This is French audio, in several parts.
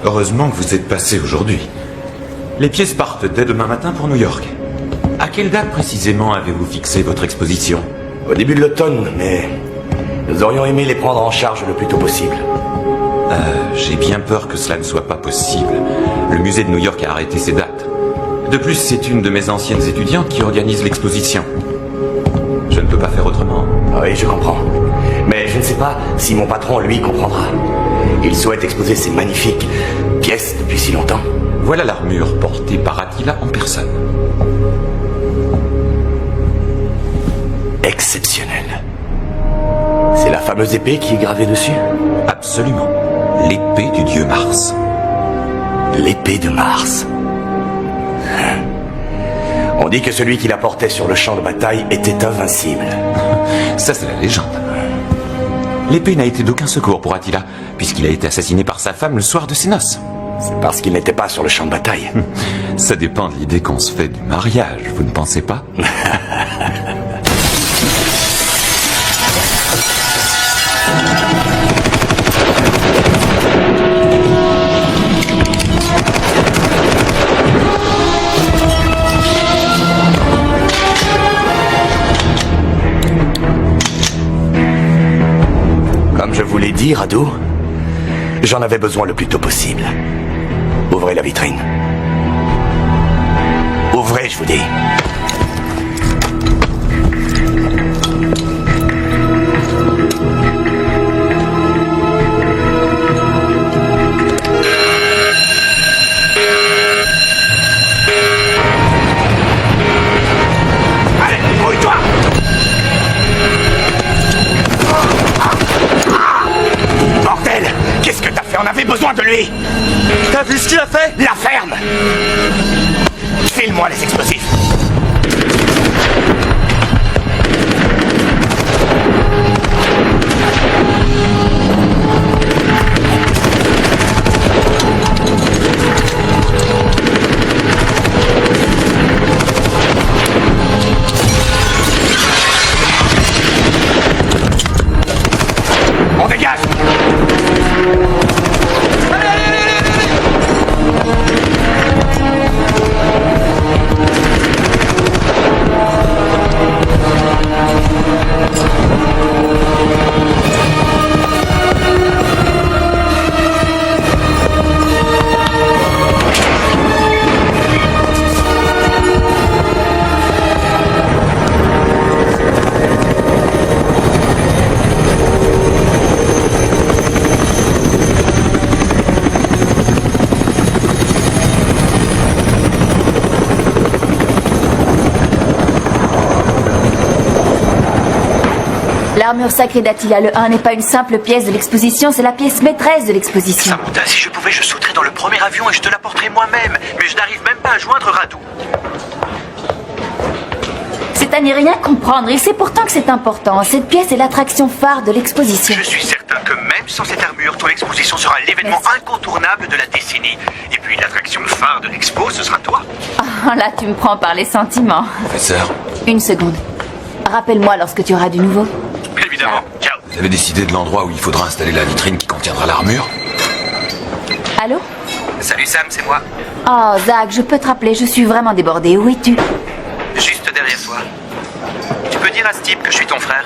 Heureusement que vous êtes passé aujourd'hui. Les pièces partent dès demain matin pour New York. À quelle date précisément avez-vous fixé votre exposition? Au début de l'automne, mais nous aurions aimé les prendre en charge le plus tôt possible. J'ai bien peur que cela ne soit pas possible. Le musée de New York a arrêté ses dates. De plus, c'est une de mes anciennes étudiantes qui organise l'exposition. Je ne peux pas faire autrement. Oui, je comprends. Mais je ne sais pas si mon patron, lui, comprendra. Il souhaite exposer ces magnifiques pièces depuis si longtemps. Voilà l'armure portée par Attila en personne. Exceptionnel. C'est la fameuse épée qui est gravée dessus? Absolument. L'épée du dieu Mars. L'épée de Mars. On dit que celui qui la portait sur le champ de bataille était invincible. Ça, c'est la légende. L'épée n'a été d'aucun secours pour Attila, puisqu'il a été assassiné par sa femme le soir de ses noces. C'est parce qu'il n'était pas sur le champ de bataille. Ça dépend de l'idée qu'on se fait du mariage, vous ne pensez pas? Comme je vous l'ai dit, Radu, j'en avais besoin le plus tôt possible. Ouvrez la vitrine. Ouvrez, je vous dis. Allez, brouille-toi! Bordel! Qu'est-ce que t'as fait? On avait besoin de lui! T'as vu ce qu'il a fait? La ferme! File-moi les explosifs! On dégage! L'armure sacrée d'Attila le 1 n'est pas une simple pièce de l'exposition, c'est la pièce maîtresse de l'exposition. Samantha, si je pouvais, je sauterais dans le premier avion et je te l'apporterais moi-même. Mais je n'arrive même pas à joindre Radu. C'est à n'y rien comprendre, il sait pourtant que c'est important. Cette pièce est l'attraction phare de l'exposition. Je suis certain que même sans cette armure, ton exposition sera l'événement incontournable de la décennie. Et puis l'attraction phare de l'expo, ce sera toi. Ah, là, tu me prends par les sentiments. Professeur, Une seconde. Rappelle-moi lorsque tu auras du nouveau. Évidemment. Ciao. vous avez décidé de l'endroit où il faudra installer la vitrine qui contiendra l'armure? Allô? Salut Sam, c'est moi. Oh, Zach, je peux te rappeler, je suis vraiment débordée. Où es-tu? Juste derrière toi. Tu peux dire à Steve que je suis ton frère?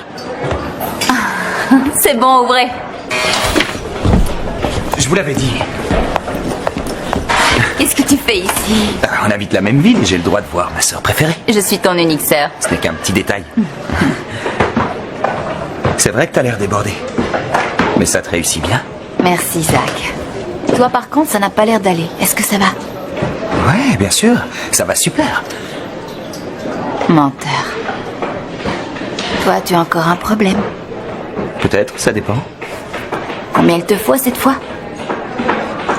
C'est bon, ouvrez. Je vous l'avais dit. Qu'est-ce que tu fais ici? On habite la même ville et j'ai le droit de voir ma sœur préférée. Je suis ton unique sœur. Ce n'est qu'un petit détail. C'est vrai que t'as l'air débordé. Mais ça te réussit bien. Merci, Zach. Toi, par contre, ça n'a pas l'air d'aller. Est-ce que ça va? Ouais, bien sûr. Ça va super. Menteur. Toi, tu as encore un problème. Peut-être, ça dépend. Combien il te faut cette fois?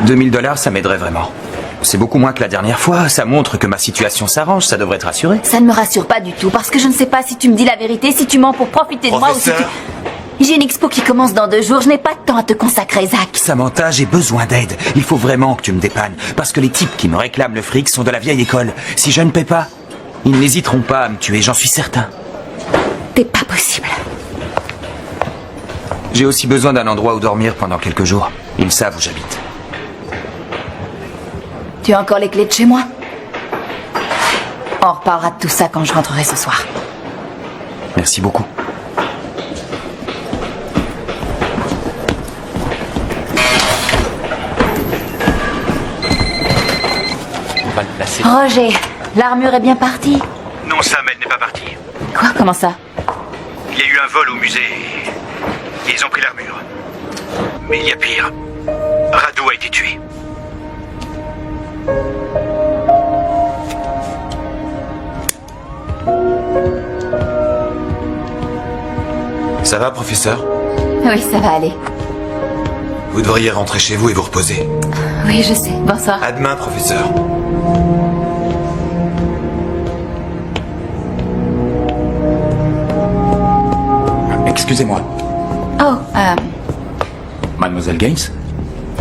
2000 $, ça m'aiderait vraiment. C'est beaucoup moins que la dernière fois. Ça montre que ma situation s'arrange. Ça devrait te rassurer. Ça ne me rassure pas du tout, parce que je ne sais pas si tu me dis la vérité, si tu mens pour profiter de moi ou si Professeur. tu... J'ai une expo qui commence dans 2 jours, je n'ai pas de temps à te consacrer, Zach. Samantha, j'ai besoin d'aide. Il faut vraiment que tu me dépannes. Parce que les types qui me réclament le fric sont de la vieille école. Si je ne paie pas, ils n'hésiteront pas à me tuer, j'en suis certain. C'est pas possible. J'ai aussi besoin d'un endroit où dormir pendant quelques jours. Ils savent où j'habite. Tu as encore les clés de chez moi? On reparlera de tout ça quand je rentrerai ce soir. Merci beaucoup. On va le placer. Roger, l'armure est bien partie. Non, Sam, elle n'est pas partie. Quoi? Comment ça? Il y a eu un vol au musée et ils ont pris l'armure. Mais il y a pire. Radu a été tué. Ça va, professeur? Oui, ça va aller. Vous devriez rentrer chez vous et vous reposer. Oui, je sais. Bonsoir. À demain, professeur. Excusez-moi. Oh, Mademoiselle Gaines?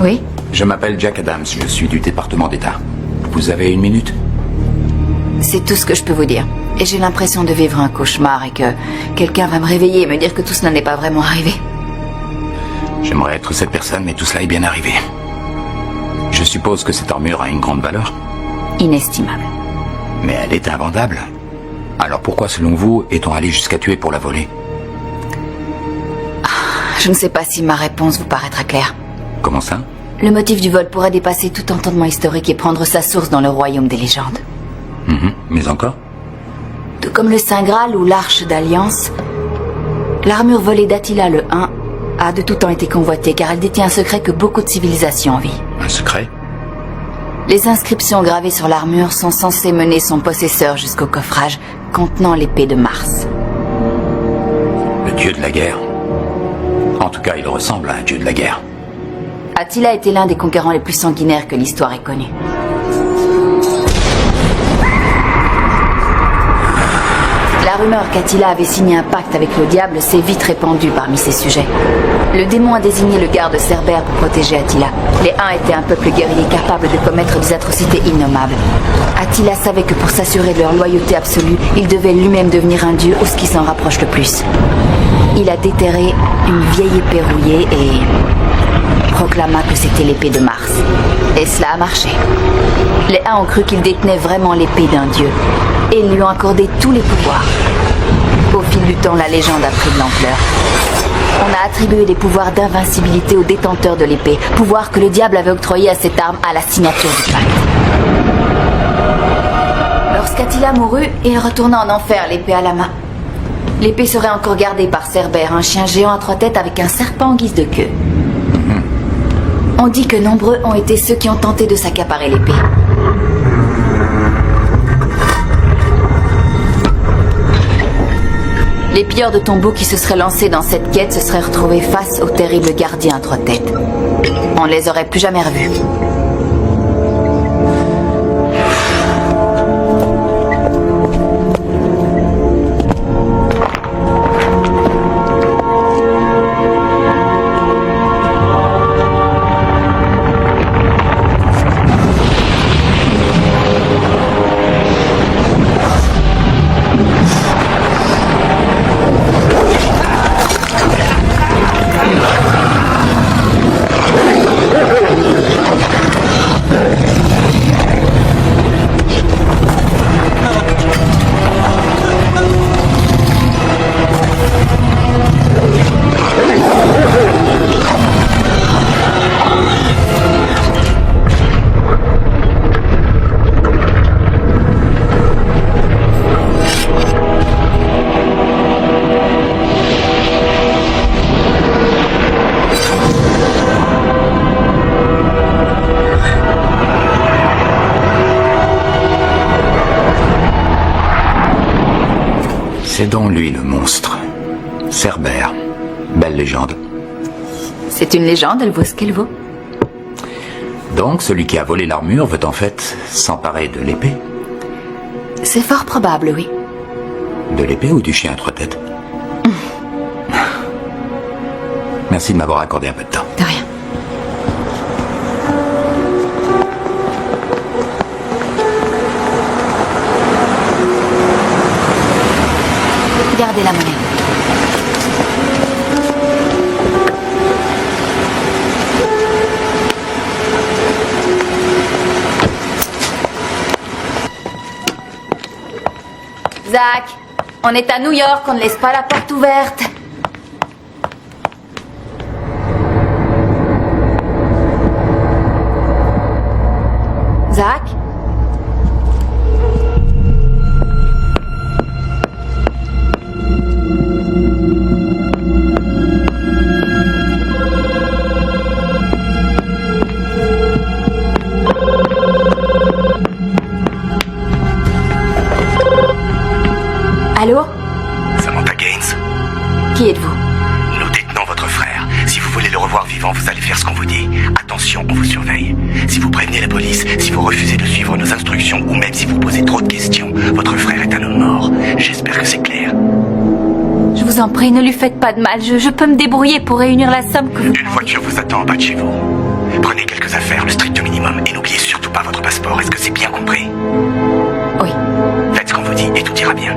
oui. Je m'appelle Jack Adams, je suis du département d'État. Vous avez une minute? C'est tout ce que je peux vous dire. Et j'ai l'impression de vivre un cauchemar et que quelqu'un va me réveiller et me dire que tout cela n'est pas vraiment arrivé. J'aimerais être cette personne, mais tout cela est bien arrivé. Je suppose que cette armure a une grande valeur. Inestimable. Mais elle est invendable. Alors pourquoi, selon vous, est-on allé jusqu'à tuer pour la voler? Je ne sais pas si ma réponse vous paraîtra claire. Comment ça? Le motif du vol pourrait dépasser tout entendement historique et prendre sa source dans le royaume des légendes. Mais encore? Tout comme le Saint Graal ou l'Arche d'Alliance, l'armure volée d'Attila le 1 a de tout temps été convoitée car elle détient un secret que beaucoup de civilisations envient. Un secret? Les inscriptions gravées sur l'armure sont censées mener son possesseur jusqu'au coffrage contenant l'épée de Mars. Le dieu de la guerre. En tout cas, il ressemble à un dieu de la guerre. Attila était l'un des conquérants les plus sanguinaires que l'histoire ait connus. La rumeur qu'Attila avait signé un pacte avec le diable s'est vite répandue parmi ses sujets. Le démon a désigné le garde Cerbère pour protéger Attila. Les Huns étaient un peuple guerrier capable de commettre des atrocités innommables. Attila savait que pour s'assurer de leur loyauté absolue, il devait lui-même devenir un dieu ou ce qui s'en rapproche le plus. Il a déterré une vieille épée rouillée et proclama que c'était l'épée de Mars. Et cela a marché. Les Huns ont cru qu'il détenait vraiment l'épée d'un dieu. Et ils lui ont accordé tous les pouvoirs. Au fil du temps, la légende a pris de l'ampleur. On a attribué les pouvoirs d'invincibilité aux détenteurs de l'épée, pouvoir que le diable avait octroyé à cette arme à la signature du pacte. Lorsqu'Attila mourut, il retourna en enfer, l'épée à la main. L'épée serait encore gardée par Cerbère, un chien géant à 3 têtes avec un serpent en guise de queue. On dit que nombreux ont été ceux qui ont tenté de s'accaparer l'épée. Les pilleurs de tombeaux qui se seraient lancés dans cette quête se seraient retrouvés face au terrible gardien à 3 têtes. On ne les aurait plus jamais revus. C'est donc lui le monstre. Cerbère. Belle légende. C'est une légende, elle vaut ce qu'elle vaut. Donc, celui qui a volé l'armure veut en fait s'emparer de l'épée? C'est fort probable, oui. De l'épée ou du chien à 3 têtes? Merci de m'avoir accordé un peu de temps. De rien. Gardez la monnaie. Zach, on est à New York, on ne laisse pas la porte ouverte. Zach? Allô? Samantha Gaines, Qui êtes-vous? nous détenons votre frère. Si vous voulez le revoir vivant, vous allez faire ce qu'on vous dit. Attention, on vous surveille. Si vous prévenez la police, si vous refusez de suivre nos instructions, ou même si vous posez trop de questions, votre frère est un homme mort. J'espère que c'est clair. Je vous en prie, ne lui faites pas de mal. Je peux me débrouiller pour réunir la somme que vous... Une voiture vous attend en bas de chez vous. Prenez quelques affaires, le strict minimum, et n'oubliez surtout pas votre passeport. Est-ce que c'est bien compris? Oui. Faites ce qu'on vous dit et tout ira bien.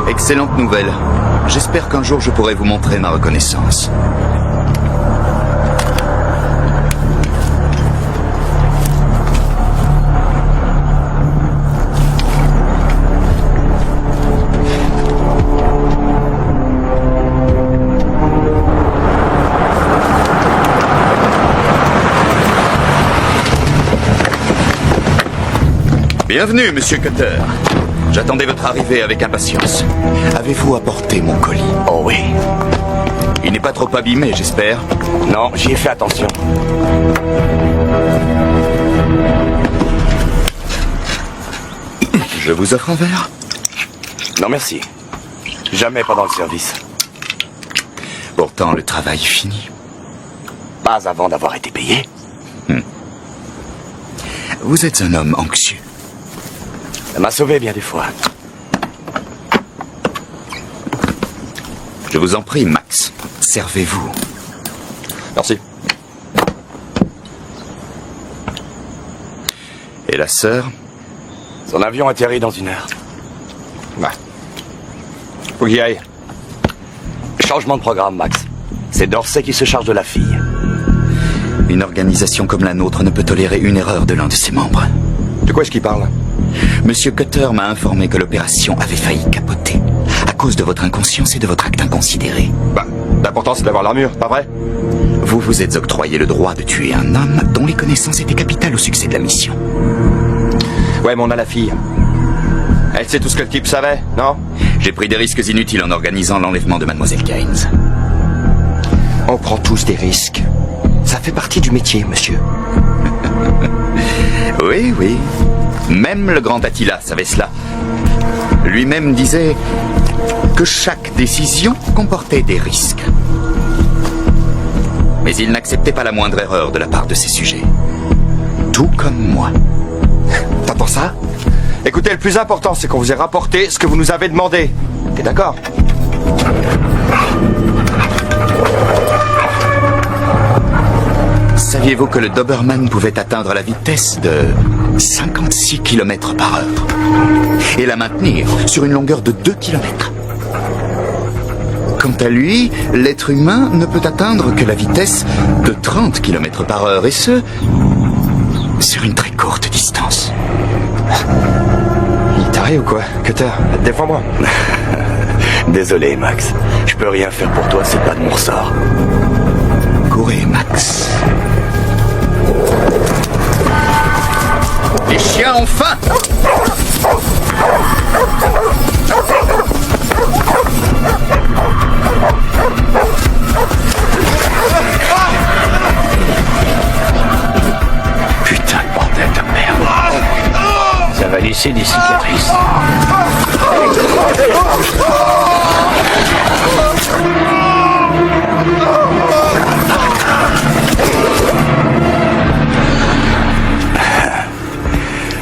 Excellente nouvelle. J'espère qu'un jour je pourrai vous montrer ma reconnaissance. Bienvenue, Monsieur Cutter. J'attendais votre arrivée avec impatience. Avez-vous apporté mon colis? Oh oui. Il n'est pas trop abîmé, j'espère. Non, j'y ai fait attention. Je vous offre un verre? Non, merci. Jamais pendant le service. Pourtant, le travail est fini. Pas avant d'avoir été payé. Vous êtes un homme anxieux. Ça m'a sauvé bien des fois. Je vous en prie, Max. Servez-vous. Merci. Et la sœur? Son avion atterrit dans 1 heure. Ouais. Faut qu'il y aille. Changement de programme, Max. C'est Dorsey qui se charge de la fille. Une organisation comme la nôtre ne peut tolérer une erreur de l'un de ses membres. De quoi est-ce qu'il parle? Monsieur Cutter m'a informé que l'opération avait failli capoter. À cause de votre inconscience et de votre acte inconsidéré. Bah, l'important c'est d'avoir l'armure, pas vrai? Vous vous êtes octroyé le droit de tuer un homme dont les connaissances étaient capitales au succès de la mission. Ouais, mais on a la fille. Elle sait tout ce que le type savait, non? J'ai pris des risques inutiles en organisant l'enlèvement de Mademoiselle Gaines. On prend tous des risques. Ça fait partie du métier, monsieur. Oui, oui. Même le grand Attila savait cela. Lui-même disait que chaque décision comportait des risques. Mais il n'acceptait pas la moindre erreur de la part de ses sujets. Tout comme moi. T'entends ça? Écoutez, le plus important, c'est qu'on vous ait rapporté ce que vous nous avez demandé. T'es d'accord? Saviez-vous que le Doberman pouvait atteindre la vitesse de 56 km par heure et la maintenir sur une longueur de 2 km? Quant à lui, l'être humain ne peut atteindre que la vitesse de 30 km par heure, et ce, sur une très courte distance. Il est taré ou quoi? Cutter, défends-moi. Désolé, Max. Je peux rien faire pour toi, c'est pas de mon ressort. Courez, Max. Les chiens ont faim! Putain de bordel de merde. Ça va laisser des cicatrices.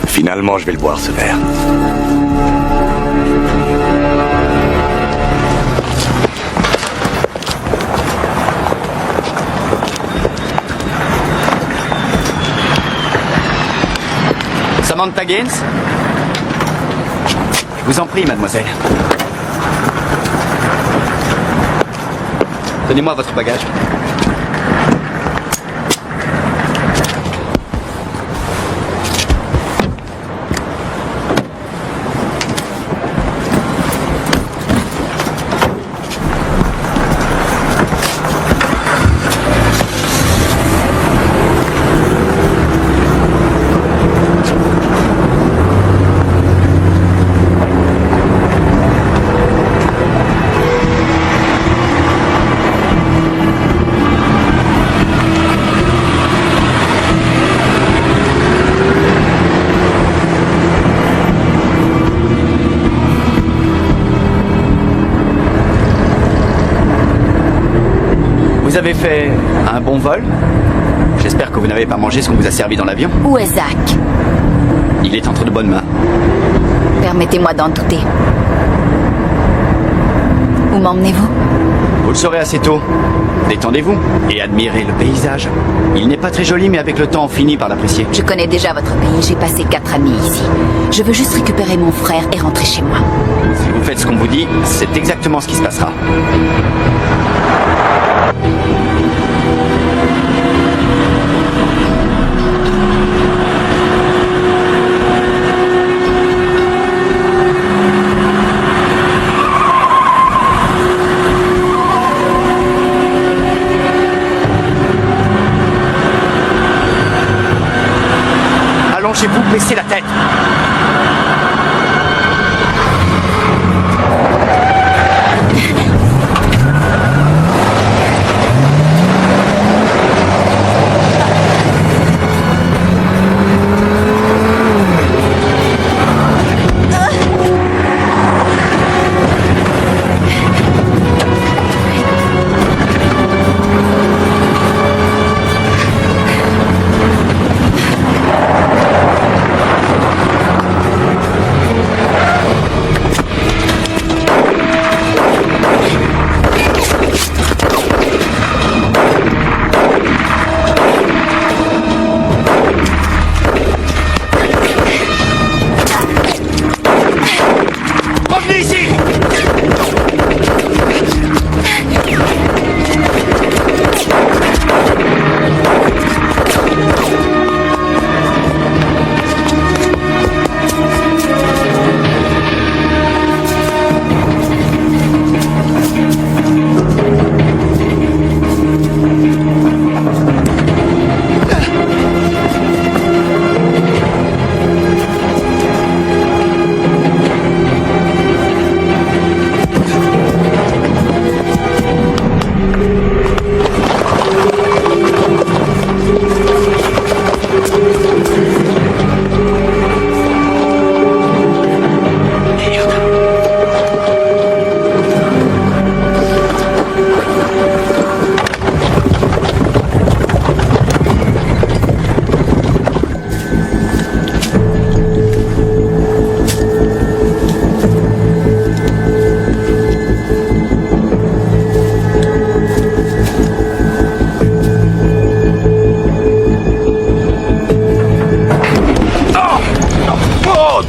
Finalement, Comment je vais le boire, ce verre? Samantha Gaines? Je vous en prie, mademoiselle. Donnez-moi votre bagage. Vous avez fait un bon vol? J'espère que vous n'avez pas mangé ce qu'on vous a servi dans l'avion. Où est Zach? Il est entre de bonnes mains. Permettez-moi d'en douter. Où m'emmenez-vous? Vous le saurez assez tôt. Détendez-vous et admirez le paysage. Il n'est pas très joli, mais avec le temps, on finit par l'apprécier. Je connais déjà votre pays, j'ai passé 4 années ici. Je veux juste récupérer mon frère et rentrer chez moi. Si vous faites ce qu'on vous dit, c'est exactement ce qui se passera. Allongez-vous, baissez la tête.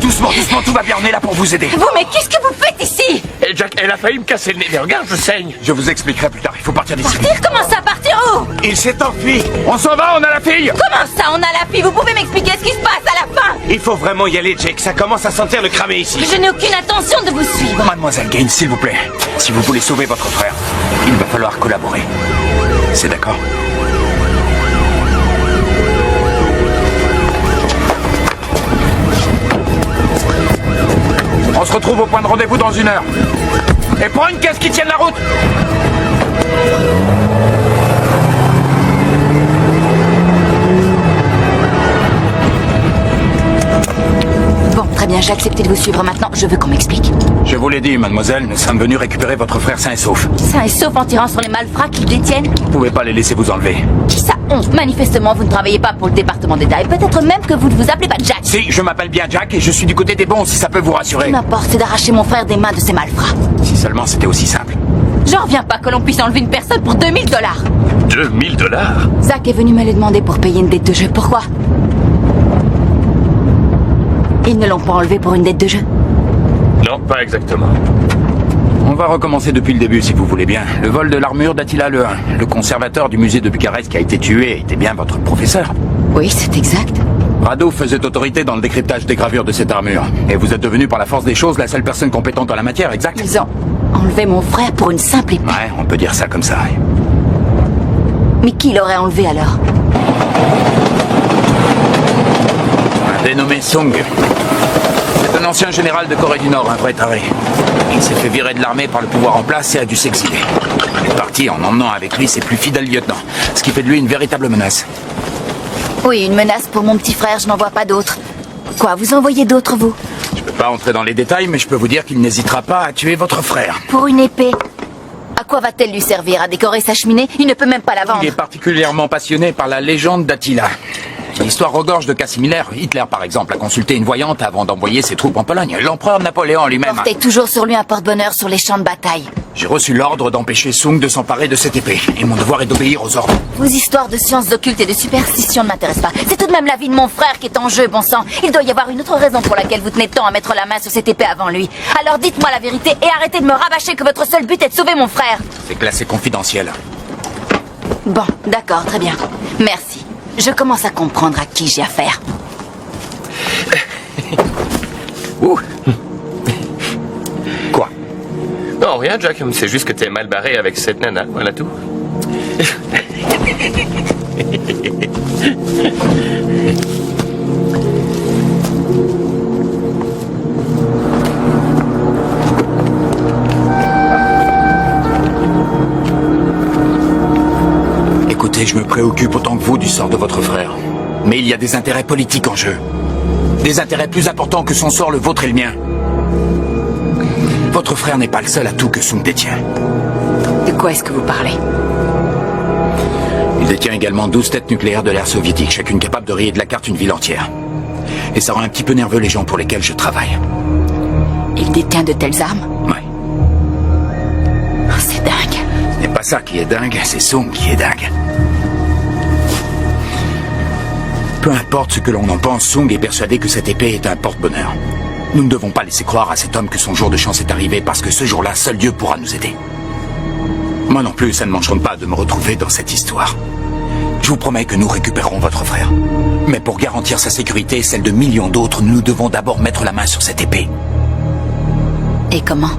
Doucement, tout va bien, on est là pour vous aider. Vous, mais qu'est-ce que vous faites ici? Et Jack, elle a failli me casser le nez. Mais regarde, je saigne. Je vous expliquerai plus tard, il faut partir d'ici. Partir? Comment ça, partir où? Il s'est enfui. On s'en va, on a la fille. Comment ça, on a la fille? Vous pouvez m'expliquer ce qui se passe à la fin? Il faut vraiment y aller, Jake. Ça commence à sentir le cramé ici. Je n'ai aucune intention de vous suivre. Mademoiselle Gaines, s'il vous plaît. Si vous voulez sauver votre frère, il va falloir collaborer. C'est d'accord? On se retrouve au point de rendez-vous dans 1 heure. Et prends une caisse qui tienne la route. Bon, très bien. bien, j'ai accepté de vous suivre. Maintenant, je veux qu'on m'explique. Je vous l'ai dit, mademoiselle, nous sommes venus récupérer votre frère sain et sauf. Sain et sauf en tirant sur les malfrats qu'ils détiennent. Vous pouvez pas les laisser vous enlever. Qui ça honte? Manifestement, vous ne travaillez pas pour le département d'État. Et peut-être même que vous ne vous appelez pas Jack. Si, je m'appelle bien Jack et je suis du côté des bons, si ça peut vous Ce rassurer. qui m'importe, c'est d'arracher mon frère des mains de ces malfrats. Si seulement c'était aussi simple. J'en reviens pas que l'on puisse enlever une personne pour 2000 $. 2000 $? Zach est venu me le demander pour payer une dette de jeu. Pourquoi? Ils ne l'ont pas enlevé pour une dette de jeu? Non, pas exactement. On va recommencer depuis le début, si vous voulez bien. Le vol de l'armure d'Attila le 1. Le conservateur du musée de Bucarest qui a été tué était bien votre professeur. Oui, c'est exact. Rado faisait autorité dans le décryptage des gravures de cette armure. Et vous êtes devenu par la force des choses la seule personne compétente en la matière, exact? Ils ont enlevé mon frère pour une simple épée. Ouais, on peut dire ça comme ça. Mais qui l'aurait enlevé alors? Un dénommé Sung. C'est un ancien général de Corée du Nord, un vrai taré. Il s'est fait virer de l'armée par le pouvoir en place et a dû s'exiler. Il est parti en emmenant avec lui ses plus fidèles lieutenants, ce qui fait de lui une véritable menace. Oui, une menace pour mon petit frère, je n'en vois pas d'autres. Quoi, vous en voyez d'autres, vous? Je peux pas entrer dans les détails, mais je peux vous dire qu'il n'hésitera pas à tuer votre frère. Pour une épée? À quoi va-t-elle lui servir? À décorer sa cheminée? Il ne peut même pas la vendre. Il est particulièrement passionné par la légende d'Attila. L'histoire regorge de cas similaires. Hitler, par exemple, a consulté une voyante avant d'envoyer ses troupes en Pologne. L'empereur Napoléon lui-même... Portez toujours sur lui un porte-bonheur sur les champs de bataille. J'ai reçu l'ordre d'empêcher Sung de s'emparer de cette épée. Et mon devoir est d'obéir aux ordres. Vos histoires de sciences occultes et de superstitions ne m'intéressent pas. C'est tout de même la vie de mon frère qui est en jeu, bon sang. Il doit y avoir une autre raison pour laquelle vous tenez tant à mettre la main sur cette épée avant lui. Alors dites-moi la vérité et arrêtez de me rabâcher que votre seul but est de sauver mon frère. C'est classé confidentiel. Bon, d'accord, très bien. Merci. Je commence à comprendre à qui j'ai affaire. Ouh. Quoi? Non, rien, Jack. C'est juste que t'es mal barré avec cette nana. Voilà tout. Écoutez, je me préoccupe autant que vous du sort de votre frère. Mais il y a des intérêts politiques en jeu. Des intérêts plus importants que son sort, le vôtre et le mien. Votre frère n'est pas le seul atout que Sung détient. De quoi est-ce que vous parlez? Il détient également 12 têtes nucléaires de l'ère soviétique, chacune capable de rayer de la carte une ville entière. Et ça rend un petit peu nerveux les gens pour lesquels je travaille. Il détient de telles armes? Ouais. Oh, c'est dingue. Ce n'est pas ça qui est dingue, c'est Sung qui est dingue. Peu importe ce que l'on en pense, Sung est persuadé que cette épée est un porte-bonheur. Nous ne devons pas laisser croire à cet homme que son jour de chance est arrivé, parce que ce jour-là, seul Dieu pourra nous aider. Moi non plus, ça ne m'enchante pas de me retrouver dans cette histoire. Je vous promets que nous récupérerons votre frère. Mais pour garantir sa sécurité et celle de millions d'autres, nous devons d'abord mettre la main sur cette épée. Et comment?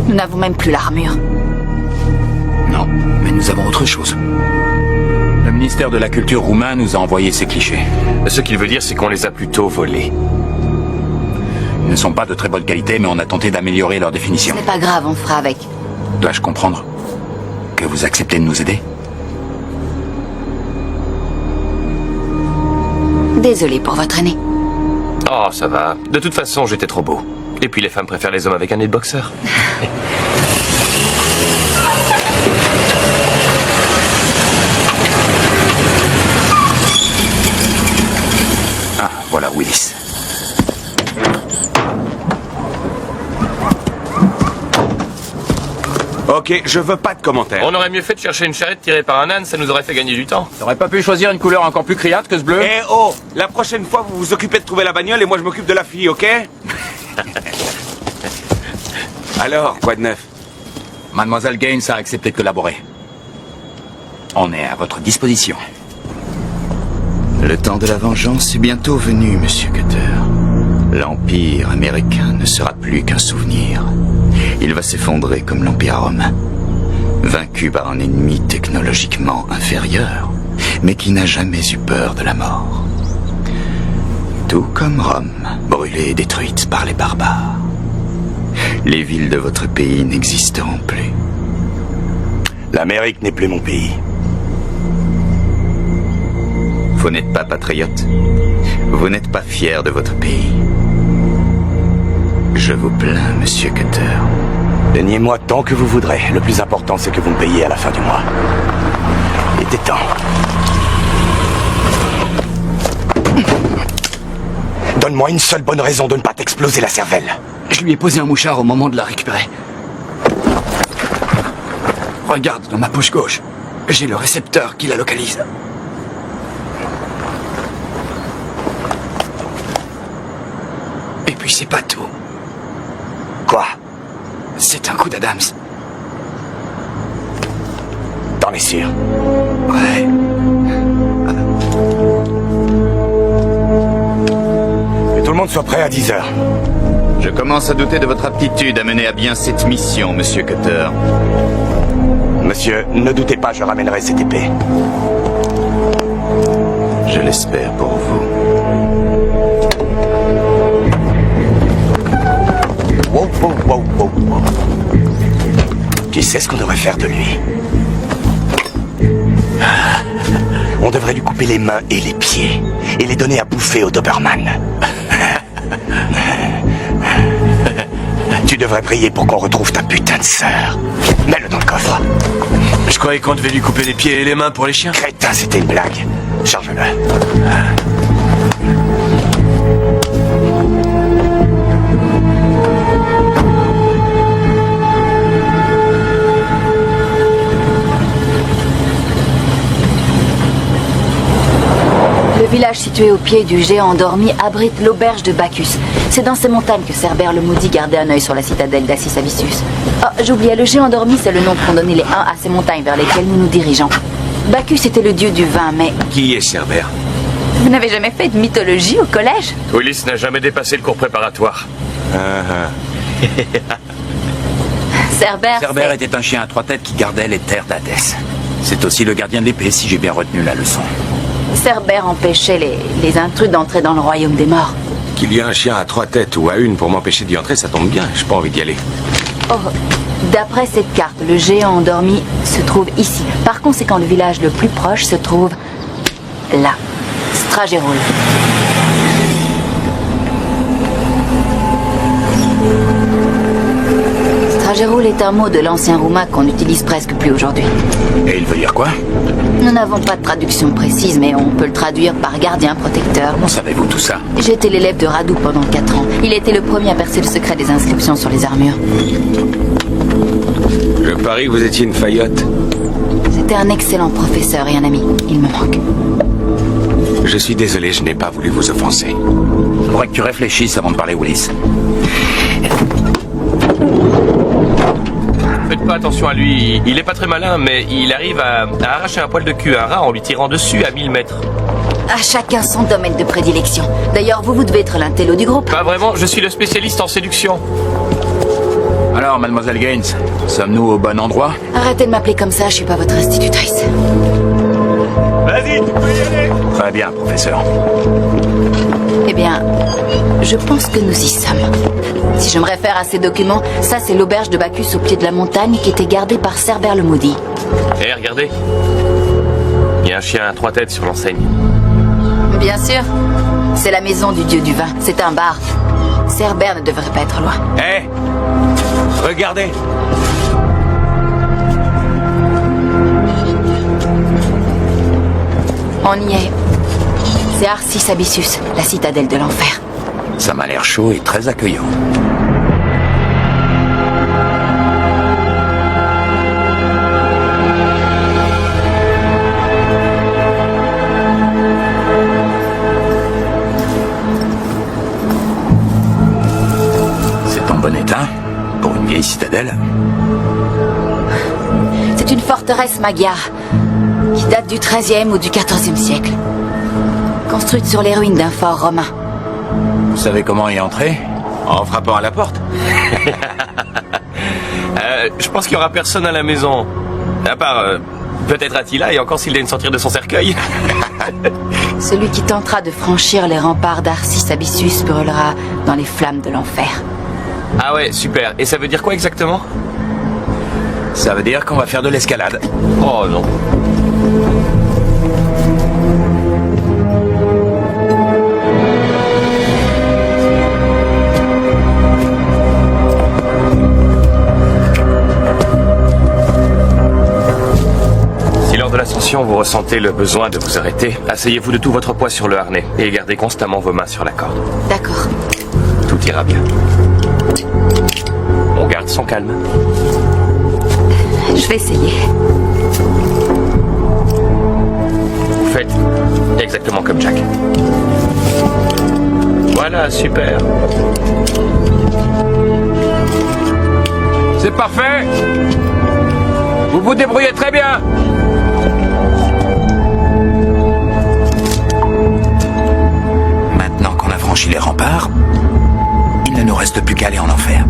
Nous n'avons même plus l'armure. Non, mais nous avons autre chose. Le ministère de la Culture roumain nous a envoyé ces clichés. Ce qu'il veut dire, c'est qu'on les a plutôt volés. Ils ne sont pas de très bonne qualité, mais on a tenté d'améliorer leur définition. C'est pas grave, on fera avec. Dois-je comprendre que vous acceptez de nous aider? Désolé pour votre année. Oh, ça va. De toute façon, j'étais trop beau. Et puis les femmes préfèrent les hommes avec un nez de boxeur. Ah, voilà Willis. Ok, je veux pas de commentaires. On aurait mieux fait de chercher une charrette tirée par un âne, ça nous aurait fait gagner du temps. T'aurais pas pu choisir une couleur encore plus criarde que ce bleu? Eh oh, la prochaine fois, vous vous occupez de trouver la bagnole et moi je m'occupe de la fille, ok? Alors, quoi de neuf? Mademoiselle Gaines a accepté de collaborer. On est à votre disposition. Le temps de la vengeance est bientôt venu, Monsieur Cutter. L'Empire américain ne sera plus qu'un souvenir. Il va s'effondrer comme l'Empire romain. Vaincu par un ennemi technologiquement inférieur, mais qui n'a jamais eu peur de la mort. Tout comme Rome, brûlée et détruite par les barbares. Les villes de votre pays n'existeront plus. L'Amérique n'est plus mon pays. Vous n'êtes pas patriote. Vous n'êtes pas fier de votre pays. Je vous plains, monsieur Cutter. Plaignez-moi tant que vous voudrez. Le plus important, c'est que vous me payez à la fin du mois. Il était temps. Donne-moi une seule bonne raison de ne pas t'exploser la cervelle. Je lui ai posé un mouchard au moment de la récupérer. Regarde dans ma poche gauche. J'ai le récepteur qui la localise. Et puis c'est pas tout. Quoi? C'est un coup d'Adams. T'en es sûr? Ouais. Que tout le monde soit prêt à 10 heures. Je commence à douter de votre aptitude à mener à bien cette mission, monsieur Cutter. Monsieur, ne doutez pas, je ramènerai cette épée. Je l'espère pour vous. Wow, wow, wow, wow, wow. Tu sais ce qu'on devrait faire de lui? On devrait lui couper les mains et les pieds et les donner à bouffer au Doberman. Tu devrais prier pour qu'on retrouve ta putain de sœur. Mets-le dans le coffre. Je croyais qu'on devait lui couper les pieds et les mains pour les chiens. Crétin, c'était une blague. Charge-le. Le village situé au pied du géant endormi abrite l'auberge de Bacchus. C'est dans ces montagnes que Cerbère le Maudit gardait un œil sur la citadelle d'Assis Abyssus. Oh, j'oubliais, le géant endormi, c'est le nom qu'ont donné les Huns à ces montagnes vers lesquelles nous nous dirigeons. Bacchus était le dieu du vin, mais... Qui est Cerbère? Vous n'avez jamais fait de mythologie au collège? Ulysse n'a jamais dépassé le cours préparatoire. Cerbère, Cerbère était un chien à 3 têtes qui gardait les terres d'Hadès. C'est aussi le gardien d'épée, si j'ai bien retenu la leçon. Cerbère empêchait les intrus d'entrer dans le royaume des morts. Qu'il y ait un chien à 3 têtes ou à une pour m'empêcher d'y entrer, ça tombe bien. J'ai pas envie d'y aller. Oh, d'après cette carte, le géant endormi se trouve ici. Par conséquent, le village le plus proche se trouve là. Stragérol. Stragérol est un mot de l'ancien roumain qu'on n'utilise presque plus aujourd'hui. Et il veut dire quoi? Nous n'avons pas de traduction précise, mais on peut le traduire par gardien protecteur. Comment savez-vous tout ça? J'étais l'élève de Radu pendant 4 ans. Il était le premier à percer le secret des inscriptions sur les armures. Je parie que vous étiez une faillotte. C'était un excellent professeur et un ami. Il me manque. Je suis désolé, je n'ai pas voulu vous offenser. Faudrait que tu réfléchisses avant de parler, Willis. Faites pas attention à lui, il est pas très malin, mais il arrive à arracher un poil de cul à un rat en lui tirant dessus à 1000 mètres. À chacun son domaine de prédilection. D'ailleurs, vous devez être l'intello du groupe. Pas vraiment, je suis le spécialiste en séduction. Alors, mademoiselle Gaines, sommes-nous au bon endroit? Arrêtez de m'appeler comme ça, je suis pas votre institutrice. Vas-y, tu peux y aller. Très bien, professeur. Eh bien, je pense que nous y sommes. Si je me réfère à ces documents, ça c'est l'auberge de Bacchus au pied de la montagne qui était gardée par Cerbère le Maudit. Hé, regardez. Il y a un chien à 3 têtes sur l'enseigne. Bien sûr. C'est la maison du dieu du vin. C'est un bar. Cerbère ne devrait pas être loin. Hé! Regardez! On y est. C'est Arsis Abyssus, la citadelle de l'enfer. Ça m'a l'air chaud et très accueillant. C'est en bon état pour une vieille citadelle. C'est une forteresse magyare qui date du XIIIe ou du XIVe siècle. Construite sur les ruines d'un fort romain. Vous savez comment y entrer? En frappant à la porte. Je pense qu'il y aura personne à la maison. À part, peut-être Attila, et encore s'il vient de sortir de son cercueil. Celui qui tentera de franchir les remparts d'Arsis Abyssus brûlera dans les flammes de l'enfer. Ah ouais, super. Et ça veut dire quoi exactement? Ça veut dire qu'on va faire de l'escalade. Oh non. attention vous ressentez le besoin de vous arrêter, asseyez-vous de tout votre poids sur le harnais et gardez constamment vos mains sur la corde. D'accord. Tout ira bien. On garde son calme. Je vais essayer. Vous faites exactement comme Jack. Voilà, super. C'est parfait. Vous vous débrouillez très bien. Maintenant qu'on a franchi les remparts, il ne nous reste plus qu'à aller en enfer.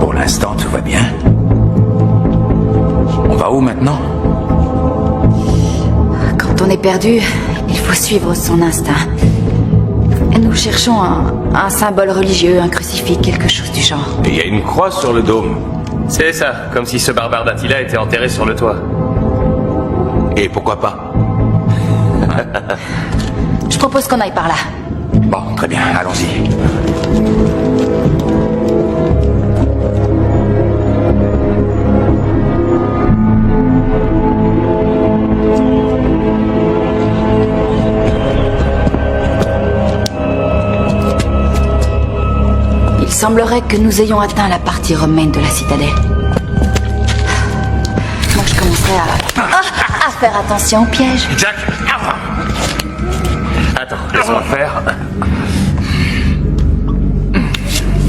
Pour l'instant, tout va bien. On va où maintenant? Quand on est perdu, il faut suivre son instinct. Et nous cherchons un symbole religieux, un crucifix, quelque chose du genre. Et il y a une croix sur le dôme. C'est ça, comme si ce barbare d'Attila était enterré sur le toit. Et pourquoi pas? Je propose qu'on aille par là. Bon, très bien, allons-y. Il semblerait que nous ayons atteint la partie romaine de la citadelle. Moi, je commencerai à faire attention au piège. Jack! Attends, laisse-moi faire.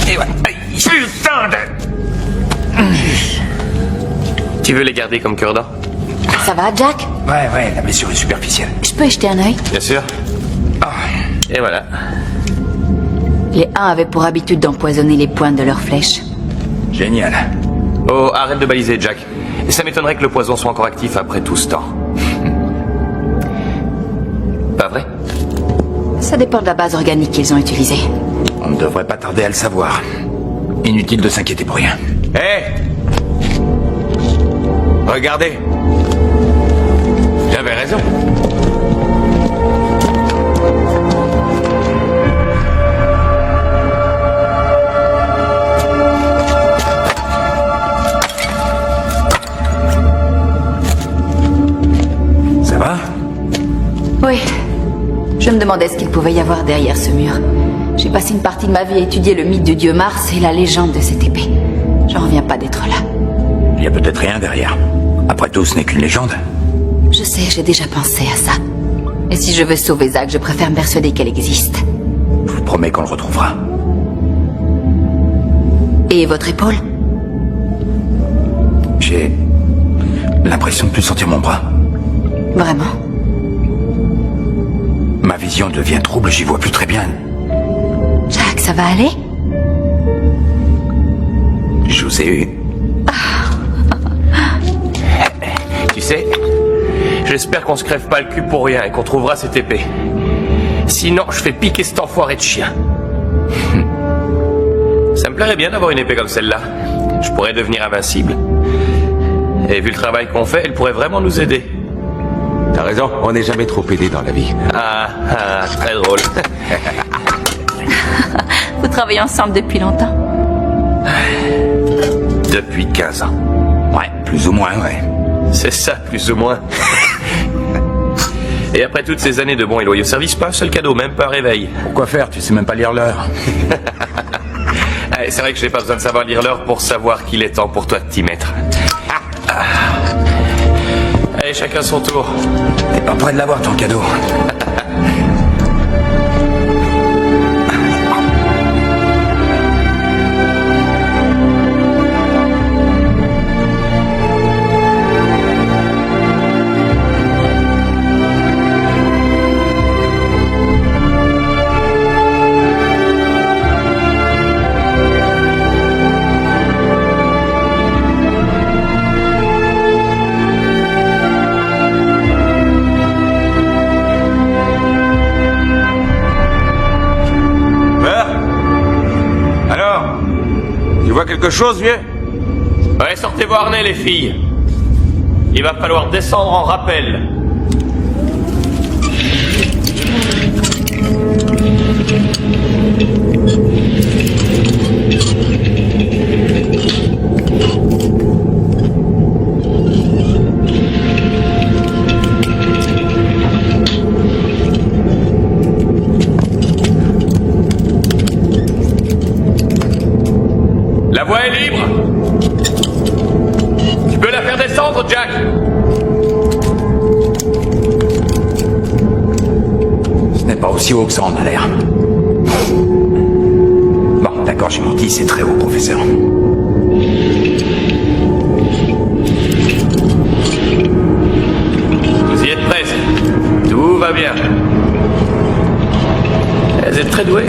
Et ouais. Putain de... Tu veux les garder comme cure-dent? Ça va, Jack? Ouais, la blessure est superficielle. Je peux y jeter un œil? Bien sûr. Et voilà. Les Huns avaient pour habitude d'empoisonner les pointes de leurs flèches. Génial. Oh, arrête de baliser, Jack. Ça m'étonnerait que le poison soit encore actif après tout ce temps. Pas vrai? Ça dépend de la base organique qu'ils ont utilisée. On ne devrait pas tarder à le savoir. Inutile de s'inquiéter pour rien. Hé! Regardez. J'avais raison. Ça va? Oui. Je me demandais ce qu'il pouvait y avoir derrière ce mur. J'ai passé une partie de ma vie à étudier le mythe du dieu Mars et la légende de cette épée. J'en reviens pas d'être là. Il y a peut-être rien derrière. Après tout, ce n'est qu'une légende. Je sais, j'ai déjà pensé à ça. Et si je veux sauver Zack, je préfère me persuader qu'elle existe. Je vous promets qu'on le retrouvera. Et votre épaule? J'ai l'impression de plus sentir mon bras. Vraiment? Ma vision devient trouble, j'y vois plus très bien. Jack, ça va aller? Je vous ai eu. Tu sais, j'espère qu'on se crève pas le cul pour rien et qu'on trouvera cette épée. Sinon, je fais piquer cet enfoiré de chien. Ça me plairait bien d'avoir une épée comme celle-là. Je pourrais devenir invincible. Et vu le travail qu'on fait, elle pourrait vraiment nous aider. T'as raison, on n'est jamais trop aidé dans la vie. Très drôle. Vous travaillez ensemble depuis longtemps? Depuis 15 ans. Ouais, plus ou moins, ouais. C'est ça, plus ou moins. Et après toutes ces années de bons et loyaux services, pas un seul cadeau, même pas un réveil. Pourquoi faire? Tu sais même pas lire l'heure. C'est vrai que j'ai pas besoin de savoir lire l'heure pour savoir qu'il est temps pour toi de t'y mettre. Allez, chacun son tour. T'es pas prêt de l'avoir, ton cadeau. quelque chose, vieux? Ouais, sortez vos harnais, les filles. Il va falloir descendre en rappel. La voie est libre. Tu peux la faire descendre, Jack. Ce n'est pas aussi haut que ça en a l'air. Bon, d'accord, j'ai menti, c'est très haut, professeur. Vous y êtes presque. Tout va bien. Vous êtes très doués.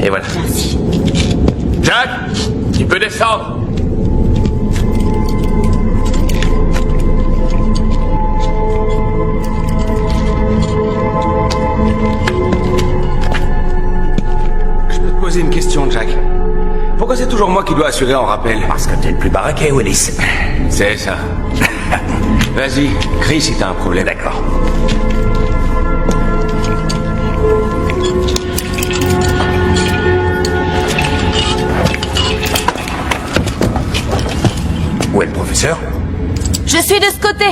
Et voilà. Merci. Jack, tu peux descendre. Je peux te poser une question, Jack. Pourquoi c'est toujours moi qui dois assurer en rappel? Parce que t'es le plus baraqué, Willis. C'est ça. Vas-y, crie si t'as un problème. D'accord. Où est le professeur? Je suis de ce côté.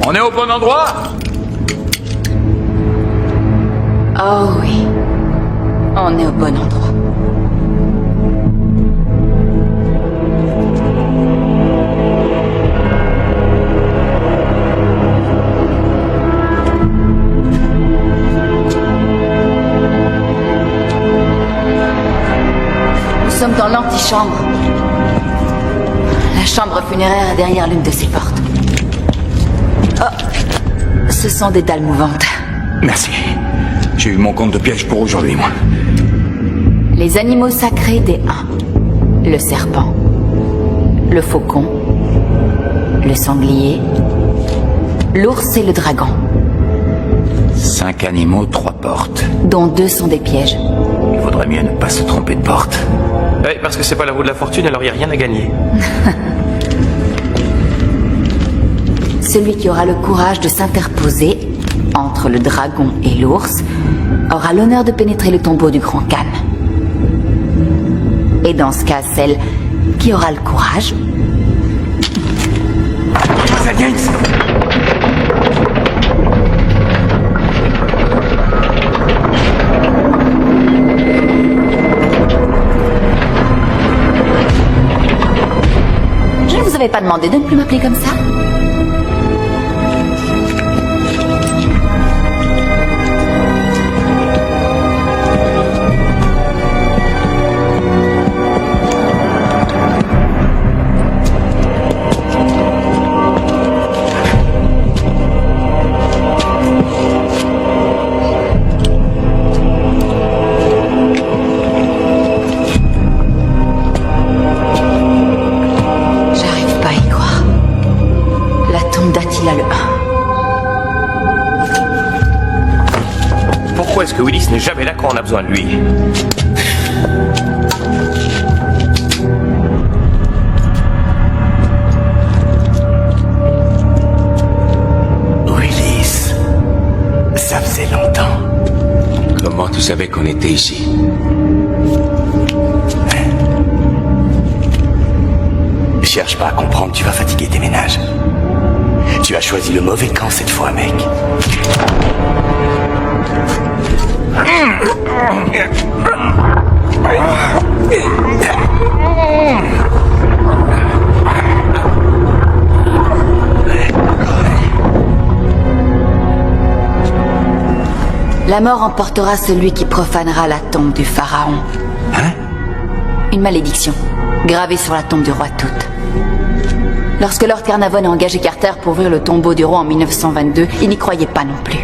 On est au bon endroit? Oh oui. On est au bon endroit. Nous sommes dans l'antichambre. La chambre funéraire est derrière l'une de ces portes. Oh, ce sont des dalles mouvantes. Merci. J'ai eu mon compte de piège pour aujourd'hui, moi. Les animaux sacrés des Huns. Le serpent, le faucon, le sanglier, l'ours et le dragon, 5 animaux, 3 portes. dont 2 sont des pièges. Il vaudrait mieux ne pas se tromper de porte. Oui, parce que c'est pas la roue de la fortune, alors il n'y a rien à gagner. Celui qui aura le courage de s'interposer entre le dragon et l'ours aura l'honneur de pénétrer le tombeau du grand Khan. Et dans ce cas, celle qui aura le courage... Je ne vous avais pas demandé de ne plus m'appeler comme ça. J'arrive pas à y croire. La tombe d'Attila le Hun. Pourquoi est-ce que Willis n'est jamais là quand on a besoin de lui? Willis, ça faisait longtemps. Comment tu savais qu'on était ici? Cherche pas à comprendre, tu vas fatiguer tes ménages. Tu as choisi le mauvais camp cette fois, mec. La mort emportera celui qui profanera la tombe du pharaon. Hein? Une malédiction, gravée sur la tombe du roi Tout. Lorsque Lord Carnarvon a engagé Carter pour ouvrir le tombeau du roi en 1922, il n'y croyait pas non plus.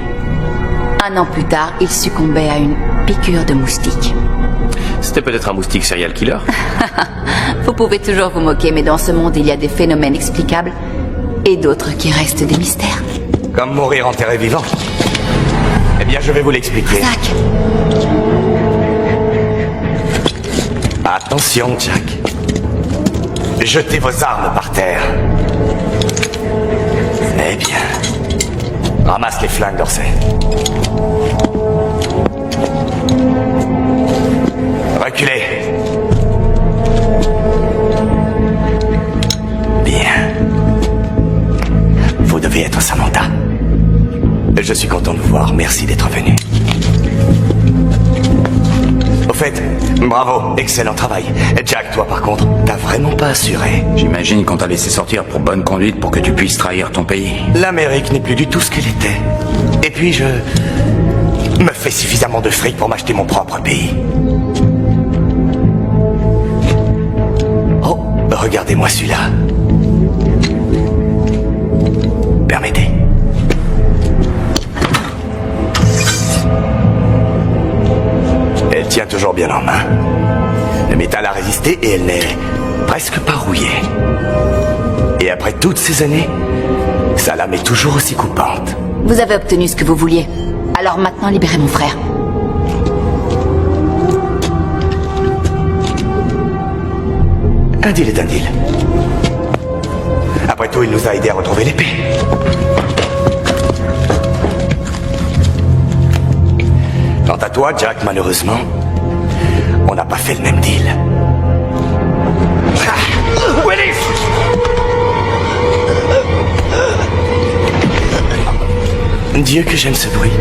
1 an plus tard, il succombait à une piqûre de moustique. C'était peut-être un moustique serial killer. Vous pouvez toujours vous moquer, mais dans ce monde, il y a des phénomènes explicables et d'autres qui restent des mystères. Comme mourir enterré vivant. Eh bien, je vais vous l'expliquer. Zack, Attention, Jack. Jetez vos armes par terre. Eh bien. Ramasse les flingues, Dorsey. Reculez. Bien. Vous devez être Samantha. Je suis content de vous voir. Merci d'être venu. Au fait, bravo, excellent travail. Jack, toi par contre, t'as vraiment pas assuré. J'imagine qu'on t'a laissé sortir pour bonne conduite pour que tu puisses trahir ton pays. L'Amérique n'est plus du tout ce qu'elle était. Et puis je me fais suffisamment de fric pour m'acheter mon propre pays. Oh, regardez-moi celui-là. Permettez. Elle tient toujours bien en main. Le métal a résisté et elle n'est presque pas rouillée. Et après toutes ces années, sa lame est toujours aussi coupante. vous avez obtenu ce que vous vouliez. Alors maintenant, libérez mon frère. Un deal est un deal. Après tout, il nous a aidés à retrouver l'épée. Quant à toi, Jack, malheureusement, on n'a pas fait le même deal. Ah, Willis! Dieu que j'aime ce bruit.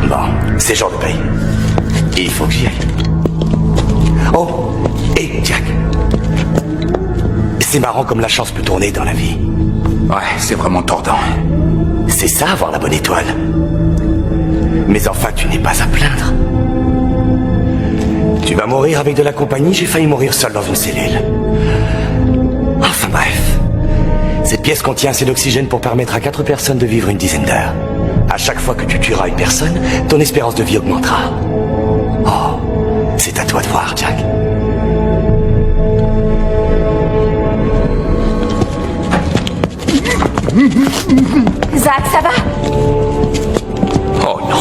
Bon, c'est jour de paye. Il faut que j'y aille. Oh, et Jack. C'est marrant comme la chance peut tourner dans la vie. Ouais, c'est vraiment tordant. C'est ça, avoir la bonne étoile. Mais enfin, tu n'es pas à plaindre. Tu vas mourir avec de la compagnie, j'ai failli mourir seul dans une cellule. Enfin bref. Cette pièce contient assez d'oxygène pour permettre à 4 personnes de vivre une dizaine d'heures. À chaque fois que tu tueras une personne, ton espérance de vie augmentera. Oh, c'est à toi de voir, Jack. Zack, ça va? Oh non.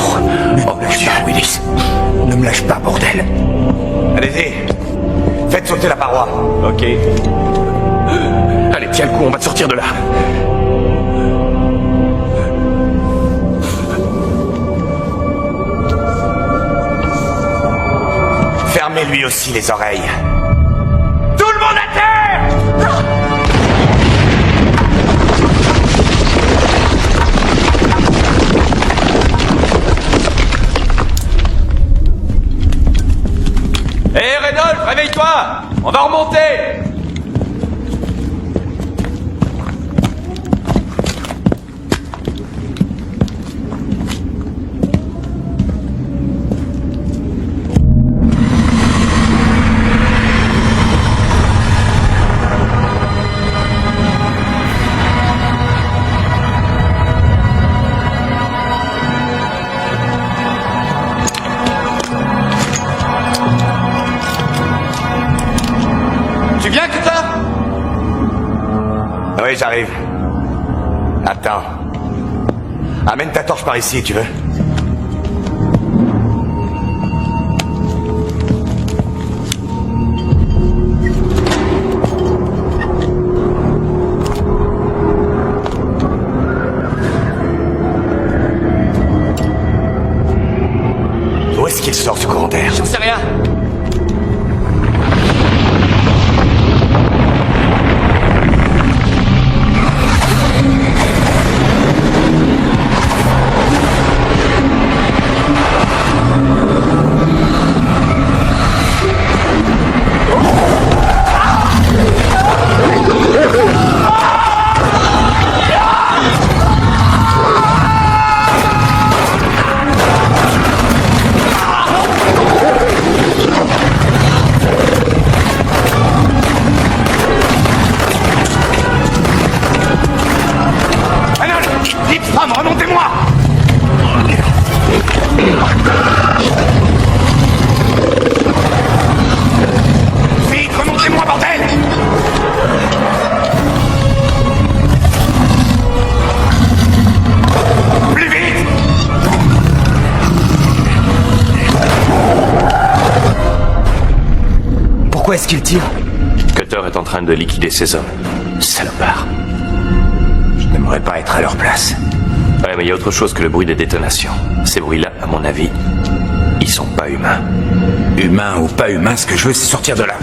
Oh mon Dieu, Willis. Ne me lâche pas, bordel. Allez-y. Faites sauter la paroi. Ok. Allez, tiens le coup, on va te sortir de là. Fermez lui aussi les oreilles. Tout le monde à terre! Hé, Reynold, réveille-toi! On va remonter! Tu viens, Cutin? Oui, j'arrive. Attends. Amène ta torche par ici, tu veux. Où est-ce qu'il sort ce courant d'air? J'en sais rien. Pourquoi est-ce qu'il tire? Cutter est en train de liquider ses hommes. Salopard. Je n'aimerais pas être à leur place. Ouais, mais il y a autre chose que le bruit des détonations. Ces bruits-là, à mon avis, ils sont pas humains. Humain ou pas humain, ce que je veux, c'est sortir de là.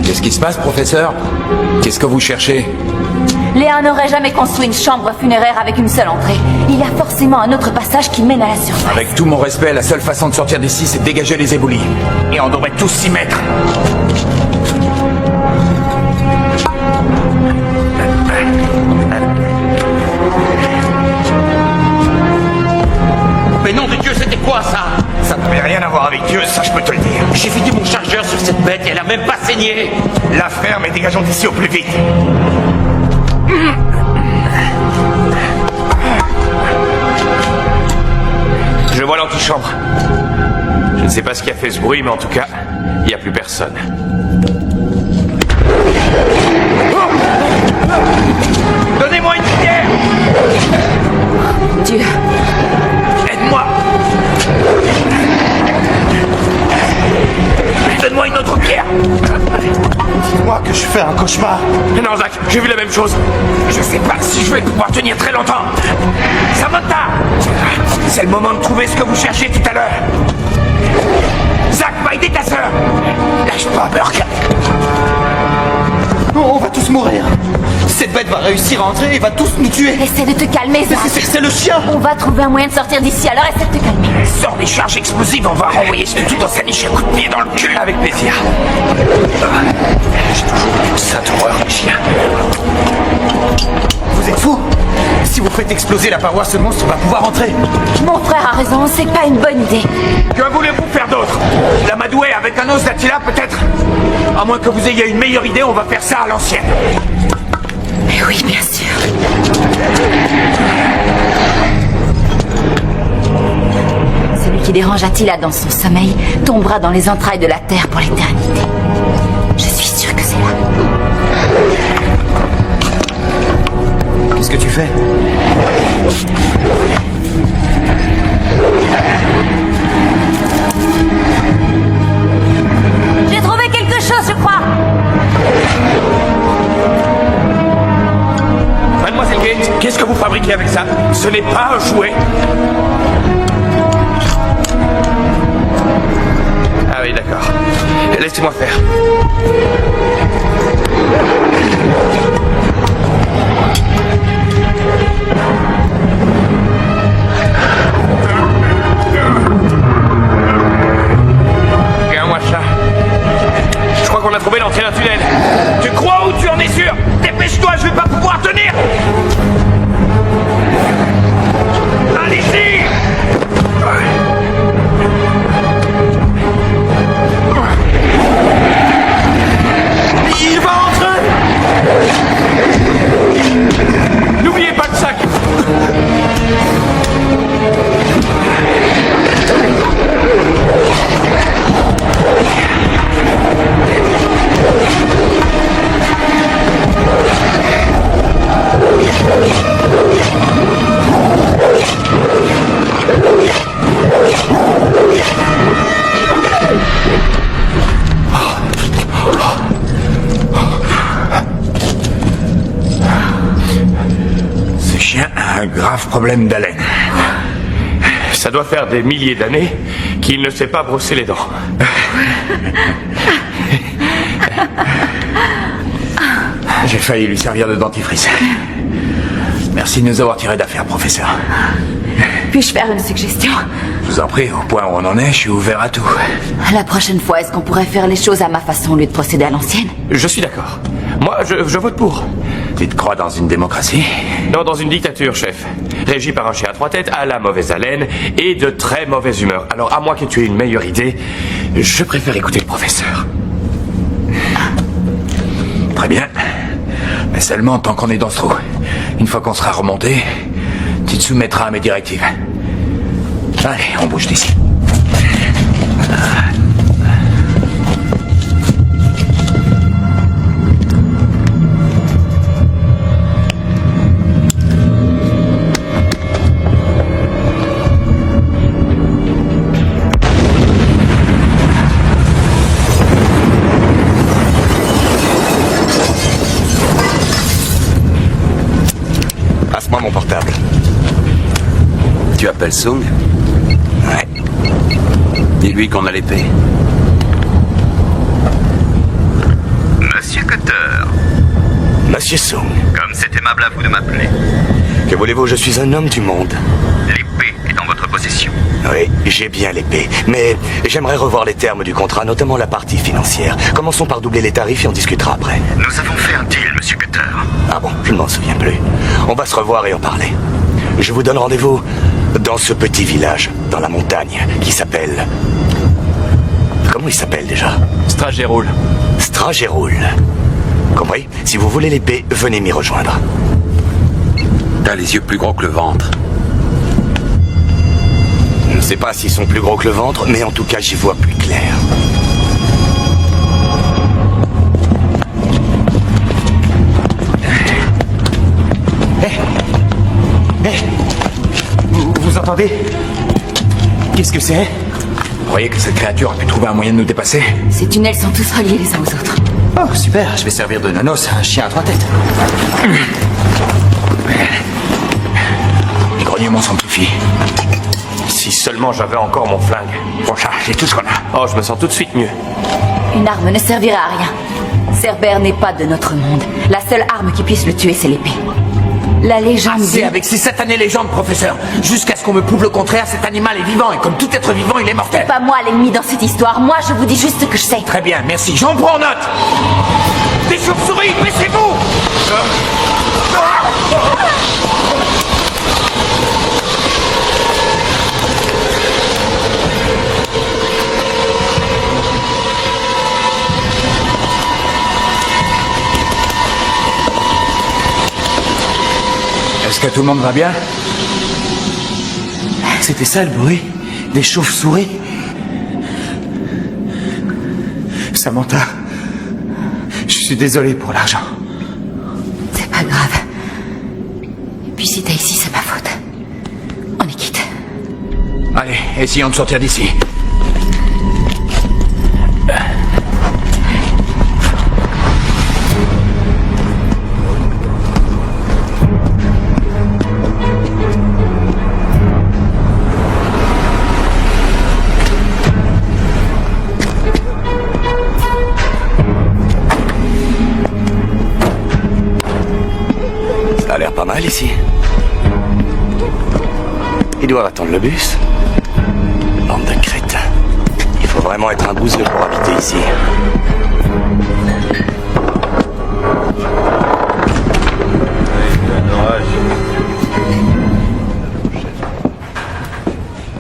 Qu'est-ce qui se passe, professeur? Qu'est-ce que vous cherchez? Léa n'aurait jamais construit une chambre funéraire avec une seule entrée. Il y a forcément un autre passage qui mène à la surface. Avec tout mon respect, la seule façon de sortir d'ici, c'est de dégager les éboulis. Et on devrait tous s'y mettre. Mais nom de Dieu, c'était quoi ça? Ça n'avait rien à voir avec Dieu, ça je peux te le dire. J'ai vidé mon chargeur sur cette bête et elle a même pas saigné. La frère, mais dégageons d'ici au plus vite. Je vois l'antichambre. Je ne sais pas ce qui a fait ce bruit, mais en tout cas, il n'y a plus personne. Donnez-moi une pierre. Dieu. Aide-moi. Donne-moi une autre pierre. Moi que je fais un cauchemar. Non, Zach, j'ai vu la même chose. Je sais pas si je vais pouvoir tenir très longtemps. Samantha, c'est le moment de trouver ce que vous cherchez tout à l'heure. Zach va aider ta sœur. Lâche pas, Burke. On va tous mourir. Cette bête va réussir à entrer et va tous nous tuer. Essaie de te calmer, Zach. C'est le chien. On va trouver un moyen de sortir d'ici, alors essaie de te calmer. Sors des charges explosives, on va renvoyer ce tout dans sa niche à coup de pied dans le cul. Avec plaisir. J'ai toujours eu une sainte horreur des chiens. Vous êtes fous? Si vous faites exploser la paroi, ce monstre va pouvoir entrer. Mon frère a raison, c'est pas une bonne idée. Que voulez-vous faire d'autre? L'amadouer avec un os d'Attila, peut-être? À moins que vous ayez une meilleure idée, on va faire ça à l'ancienne. Mais oui, bien sûr. Celui qui dérange Attila dans son sommeil tombera dans les entrailles de la terre pour l'éternité. Je suis sûre que c'est là. Qu'est-ce que tu fais? J'ai trouvé quelque chose, je crois. Mademoiselle Kate, qu'est-ce que vous fabriquez avec ça? Ce n'est pas un jouet. Ah oui, d'accord. Laissez-moi faire. Regarde-moi ça. Je crois qu'on a trouvé l'entrée d'un tunnel. Tu crois ou tu en es sûr? Dépêche-toi, je vais pas pouvoir tenir. Allez-y. Il va entrer. N'oubliez pas le sac. Ce chien a un grave problème d'haleine. Ça doit faire des milliers d'années qu'il ne sait pas brosser les dents. J'ai failli lui servir de dentifrice. Merci de nous avoir tiré d'affaire, professeur. Puis-je faire une suggestion? Je vous en prie, au point où on en est, je suis ouvert à tout. La prochaine fois, est-ce qu'on pourrait faire les choses à ma façon au lieu de procéder à l'ancienne? Je suis d'accord. Moi, je vote pour. Tu te crois dans une démocratie? Non, dans une dictature, chef. Régie par un chien à trois têtes, à la mauvaise haleine et de très mauvaise humeur. Alors, à moins que tu aies une meilleure idée, je préfère écouter le professeur. Très bien. Mais seulement tant qu'on est dans ce trou. Une fois qu'on sera remonté, tu te soumettras à mes directives. Allez, on bouge d'ici. s'appelle Sung? Ouais. Dis-lui qu'on a l'épée. Monsieur Cutter, Monsieur Sung, comme c'est aimable à vous de m'appeler. que voulez-vous, je suis un homme du monde. L'épée est en votre possession. Oui, j'ai bien l'épée, mais j'aimerais revoir les termes du contrat, notamment la partie financière. Commençons par doubler les tarifs et on discutera après. Nous avons fait un deal, Monsieur Cutter. Ah bon, je ne m'en souviens plus. On va se revoir et en parler. Je vous donne rendez-vous dans ce petit village, dans la montagne, qui s'appelle... Comment il s'appelle déjà? Stragéroul. Stragéroul. Compris? Si vous voulez l'épée, venez m'y rejoindre. T'as les yeux plus gros que le ventre. Je ne sais pas s'ils sont plus gros que le ventre, mais en tout cas, j'y vois plus clair. Vous entendez? Qu'est-ce que c'est? Vous croyez que cette créature a pu trouver un moyen de nous dépasser? Ces tunnels sont tous reliés les uns aux autres. Oh, super, je vais servir de nanos à un chien à 3 têtes. Les grognements s'amplifient. Si seulement j'avais encore mon flingue. Prochain, j'ai tout ce qu'on a. Oh, je me sens tout de suite mieux. Une arme ne servira à rien. Cerbère n'est pas de notre monde. La seule arme qui puisse le tuer, c'est l'épée. La légende C'est dit... avec ces satanées légendes, professeur. Jusqu'à ce qu'on me prouve le contraire, cet animal est vivant et comme tout être vivant, il est mortel. Pas moi l'ennemi dans cette histoire. Moi, je vous dis juste ce que je sais. Très bien, merci. J'en prends note. Des chauves-souris, baissez-vous. Est-ce que tout le monde va bien? C'était ça le bruit? Des chauves-souris? Samantha, je suis désolé pour l'argent. C'est pas grave. Et puis si t'es ici, c'est ma faute. On est quitte. Allez, essayons de sortir d'ici. Ça a l'air pas mal ici. Ils doivent attendre le bus. Bande de crétins. Il faut vraiment être un bouseux pour habiter ici.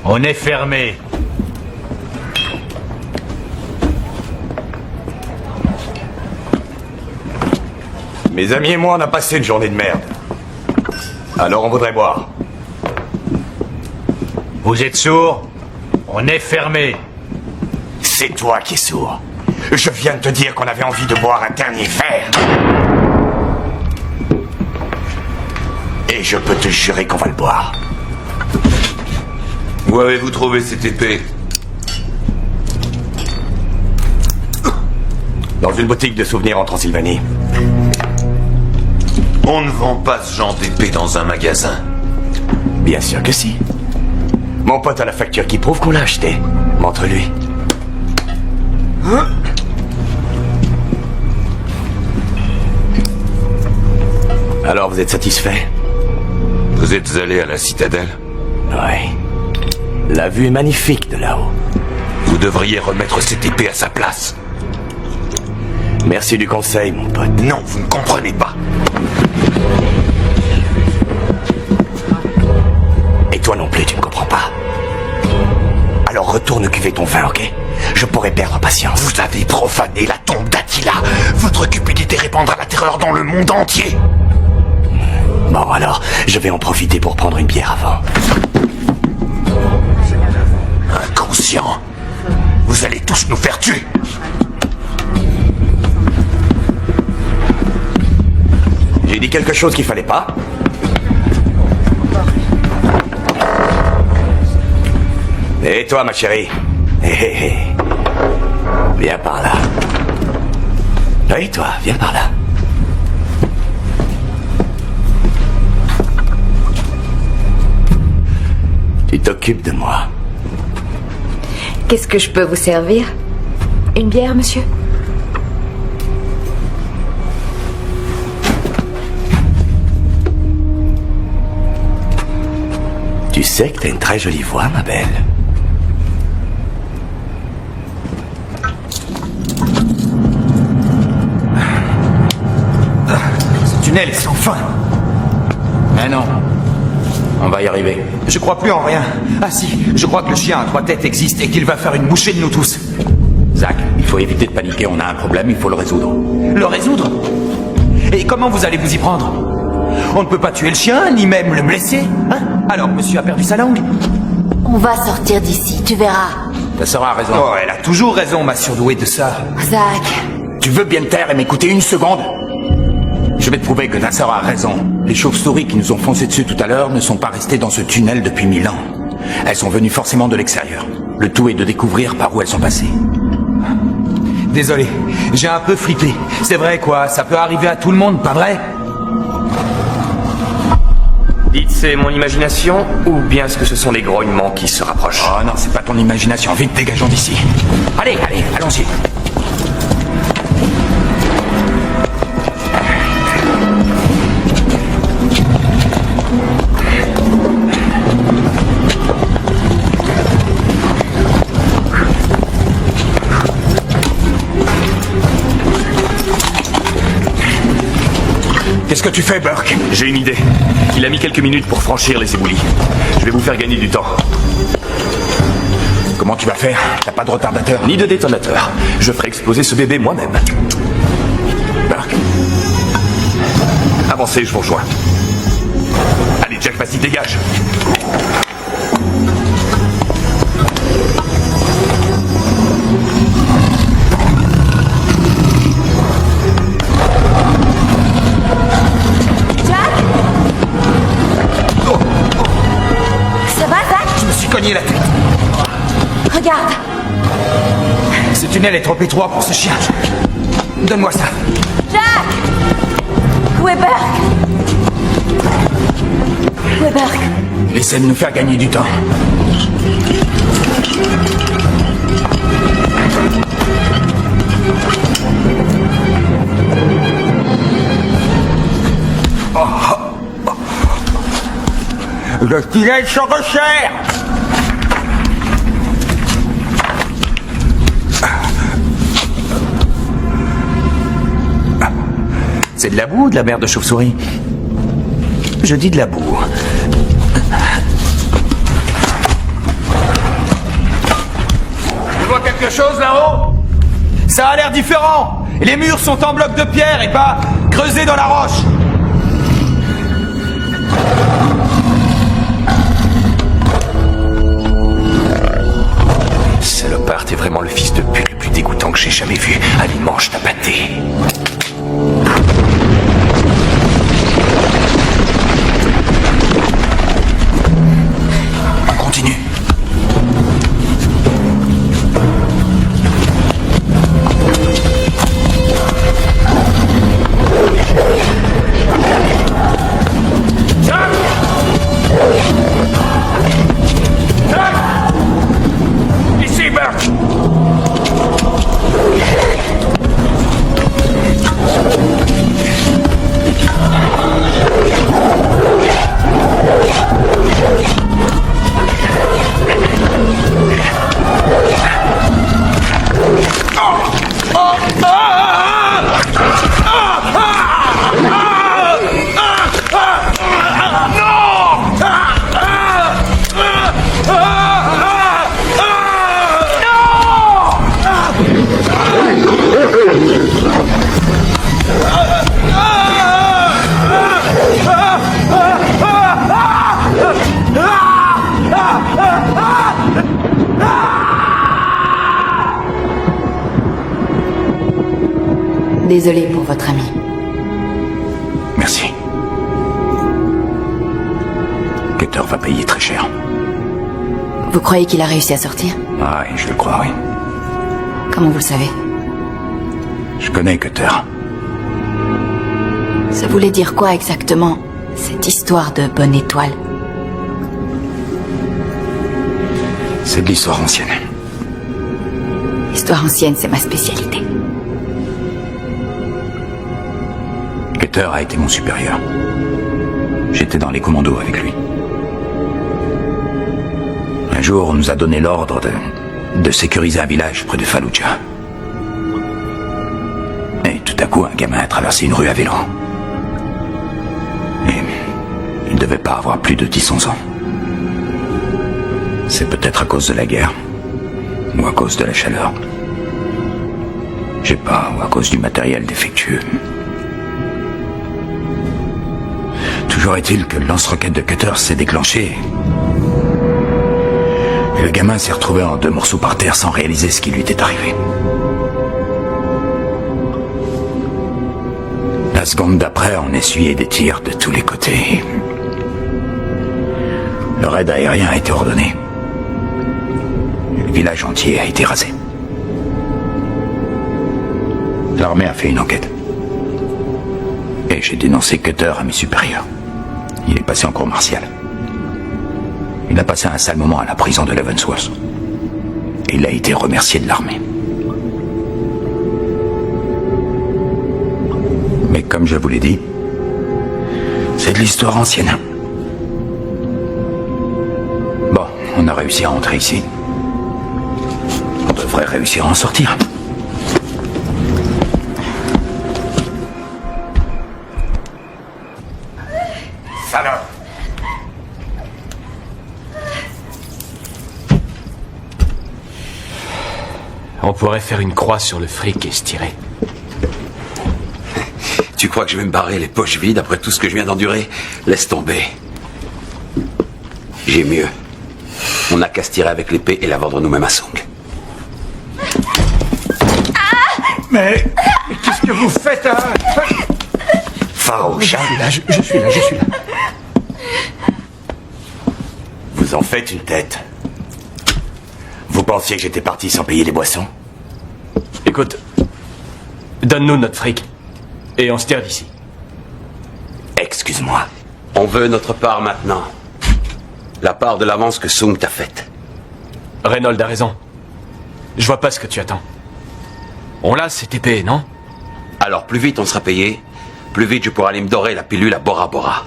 On est fermé. Mes amis et moi, on a passé une journée de merde. Alors on voudrait boire. Vous êtes sourd? On est fermé. C'est toi qui es sourd. Je viens de te dire qu'on avait envie de boire un dernier verre. Et je peux te jurer qu'on va le boire. Où avez-vous trouvé cette épée? Dans une boutique de souvenirs en Transylvanie. On ne vend pas ce genre d'épée dans un magasin. Bien sûr que si. Mon pote a la facture qui prouve qu'on l'a acheté. Montre-lui. Alors vous êtes satisfait? Vous êtes allé à la citadelle? Oui. La vue est magnifique de là-haut. Vous devriez remettre cette épée à sa place. Merci du conseil, mon pote. Non, vous ne comprenez pas. Et toi non plus, tu ne comprends pas. Alors retourne cuver ton vin, ok? Je pourrais perdre patience. Vous avez profané la tombe d'Attila. Votre cupidité répandra la terreur dans le monde entier. Bon, alors, je vais en profiter pour prendre une bière avant. Inconscient. Vous allez tous nous faire tuer. J'ai dit quelque chose qu'il fallait pas. Et toi, ma chérie? Hé hé hé. Viens par là. Oui, toi, viens par là. Tu s'occupe de moi. Qu'est-ce que je peux vous servir? Une bière, monsieur? Tu sais que t'as une très jolie voix, ma belle. Ce tunnel est sans fin. Mais non. On va y arriver. Je crois plus en rien. Ah si, je crois que le chien à 3 têtes existe et qu'il va faire une bouchée de nous tous. Zach, il faut éviter de paniquer. On a un problème, il faut le résoudre. Le résoudre? Et comment vous allez vous y prendre? On ne peut pas tuer le chien, ni même le blesser, hein? Alors, monsieur a perdu sa langue? On va sortir d'ici, tu verras. Ta sœur a raison. Oh, elle a toujours raison, ma surdouée de ça. Zach, Tu veux bien te taire et m'écouter une seconde? Je vais te prouver que ta sœur a raison. Les chauves-souris qui nous ont foncé dessus tout à l'heure ne sont pas restées dans ce tunnel depuis 1000 ans. Elles sont venues forcément de l'extérieur. Le tout est de découvrir par où elles sont passées. Désolé, j'ai un peu flippé. C'est vrai quoi, ça peut arriver à tout le monde, pas vrai? Dites, c'est mon imagination ou bien est-ce que ce sont les grognements qui se rapprochent? Oh non, c'est pas ton imagination. Vite, dégageons d'ici. Allez, allons-y. Qu'est-ce que tu fais, Burke? J'ai une idée. Il a mis quelques minutes pour franchir les éboulis. Je vais vous faire gagner du temps. Comment tu vas faire? T'as pas de retardateur? Ni de détonateur. Je ferai exploser ce bébé moi-même. Burke? Avancez, je vous rejoins. Allez, Jack, vas-y, dégage. ça va, Zach? Je me suis cogné la tête. Regarde. Ce tunnel est trop étroit pour ce chien. Donne-moi ça. Jack! Où est Burke? Où est Burke? Il essaie de nous faire gagner du temps. Le tunnel se resserre. C'est de la boue ou de la merde de chauve-souris? Je dis de la boue. Tu vois quelque chose là-haut? Ça a l'air différent. Les murs sont en blocs de pierre et pas creusés dans la roche. Salopard, t'es vraiment le fils de pute le plus dégoûtant que j'ai jamais vu. Allez, mange ta pâtée. On continue. Ici, Burke! Désolé pour votre ami. Merci. Cutter va payer très cher. Vous croyez qu'il a réussi à sortir? Ah oui, je le crois, oui. Comment vous le savez? Je connais Cutter. Ça voulait dire quoi exactement, cette histoire de bonne étoile? C'est de l'histoire ancienne. L'histoire ancienne, c'est ma spécialité. Cutter a été mon supérieur. J'étais dans les commandos avec lui. Un jour, on nous a donné l'ordre de sécuriser un village près de Fallujah. Et tout à coup, un gamin a traversé une rue à vélo. Et il ne devait pas avoir plus de 10-11 ans. C'est peut-être à cause de la guerre, ou à cause de la chaleur. Je sais pas, ou à cause du matériel défectueux. Toujours est-il que le lance-roquette de Cutter s'est déclenché. Et le gamin s'est retrouvé en 2 morceaux par terre sans réaliser ce qui lui était arrivé. La seconde d'après, on essuyait des tirs de tous les côtés. Le raid aérien a été ordonné. Le village entier a été rasé. L'armée a fait une enquête. Et j'ai dénoncé Cutter à mes supérieurs. Il est passé en cour martiale. Il a passé un sale moment à la prison de Leavenworth. Et il a été remercié de l'armée. Mais comme je vous l'ai dit, c'est de l'histoire ancienne. Bon, on a réussi à entrer ici. On devrait réussir à en sortir. Salope! On pourrait faire une croix sur le fric et se tirer. Tu crois que je vais me barrer les poches vides après tout ce que je viens d'endurer? Laisse tomber. J'ai mieux. On n'a qu'à se tirer avec l'épée et la vendre nous-mêmes à Song. Mais qu'est-ce que vous faites, hein? Farouche, hein? Je suis là. Vous en faites une tête. Vous pensiez que j'étais parti sans payer les boissons? Écoute, donne-nous notre fric. Et on se tire d'ici. Excuse-moi. On veut notre part maintenant. La part de l'avance que Sung t'a faite. Reynolds a raison. Je vois pas ce que tu attends. On l'a, cette épée, non? Alors plus vite on sera payé, plus vite je pourrai aller me dorer la pilule à Bora Bora.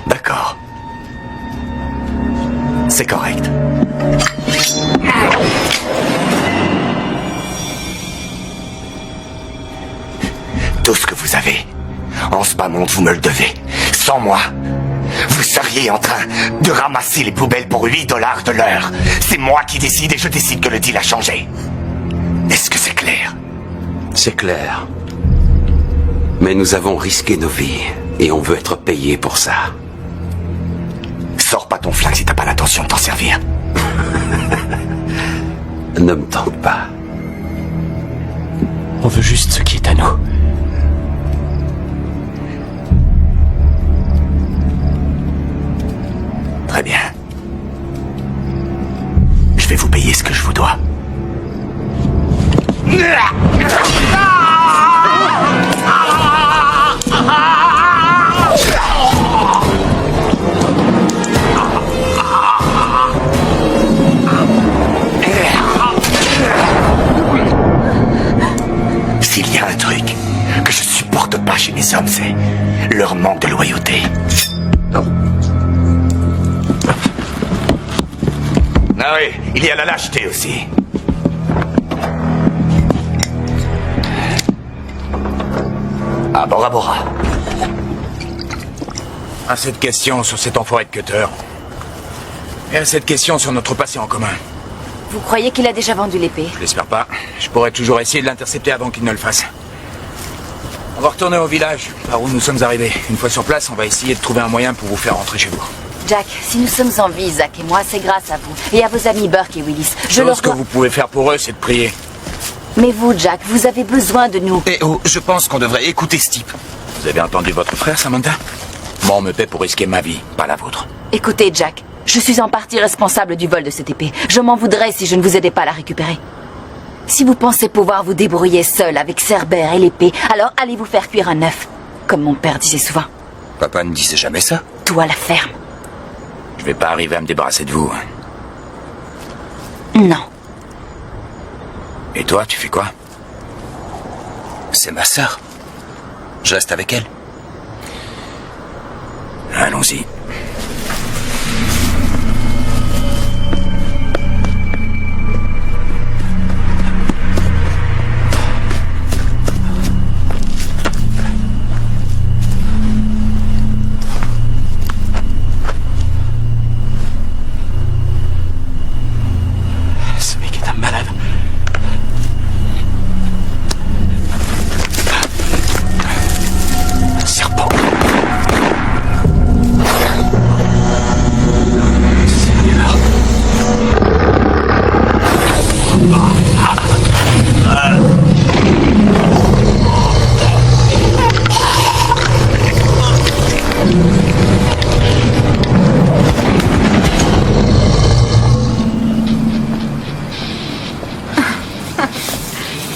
D'accord. C'est correct. Tout ce que vous avez, en ce bas monde, vous me le devez. Sans moi, vous seriez en train de ramasser les poubelles pour $8 de l'heure. C'est moi qui décide et je décide que le deal a changé. Est-ce que c'est clair? C'est clair. Mais nous avons risqué nos vies et on veut être payé pour ça. Sors pas ton flingue si t'as pas l'intention de t'en servir. Ne me tente pas. On veut juste ce qui est à nous. Très bien. Je vais vous payer ce que je vous dois. S'il y a un truc que je supporte pas chez mes hommes, c'est leur manque de loyauté. Ah oui, il y a la lâcheté aussi. À Bora Bora. À cette question sur cet enfoiré de Cutter. Et à cette question sur notre passé en commun. Vous croyez qu'il a déjà vendu l'épée? Je l'espère pas. Je pourrais toujours essayer de l'intercepter avant qu'il ne le fasse. On va retourner au village, par où nous sommes arrivés. Une fois sur place, on va essayer de trouver un moyen pour vous faire rentrer chez vous. Jack, si nous sommes en vie, Zach et moi, c'est grâce à vous. Et à vos amis Burke et Willis. Ce que vous pouvez faire pour eux, c'est de prier. Mais vous, Jack, vous avez besoin de nous. Eh oh, je pense qu'on devrait écouter ce type. Vous avez entendu votre frère, Samantha? Moi, on me paie pour risquer ma vie, pas la vôtre. Écoutez, Jack, je suis en partie responsable du vol de cette épée. Je m'en voudrais si je ne vous aidais pas à la récupérer. Si vous pensez pouvoir vous débrouiller seul avec Cerbère et l'épée, alors allez vous faire cuire un œuf, comme mon père disait souvent. Papa ne disait jamais ça. Toi, la ferme. Je vais pas arriver à me débarrasser de vous. Non. Et toi, tu fais quoi? C'est ma sœur. Je reste avec elle. Allons-y. Ce mec est un malade. Un serpent. Seigneur.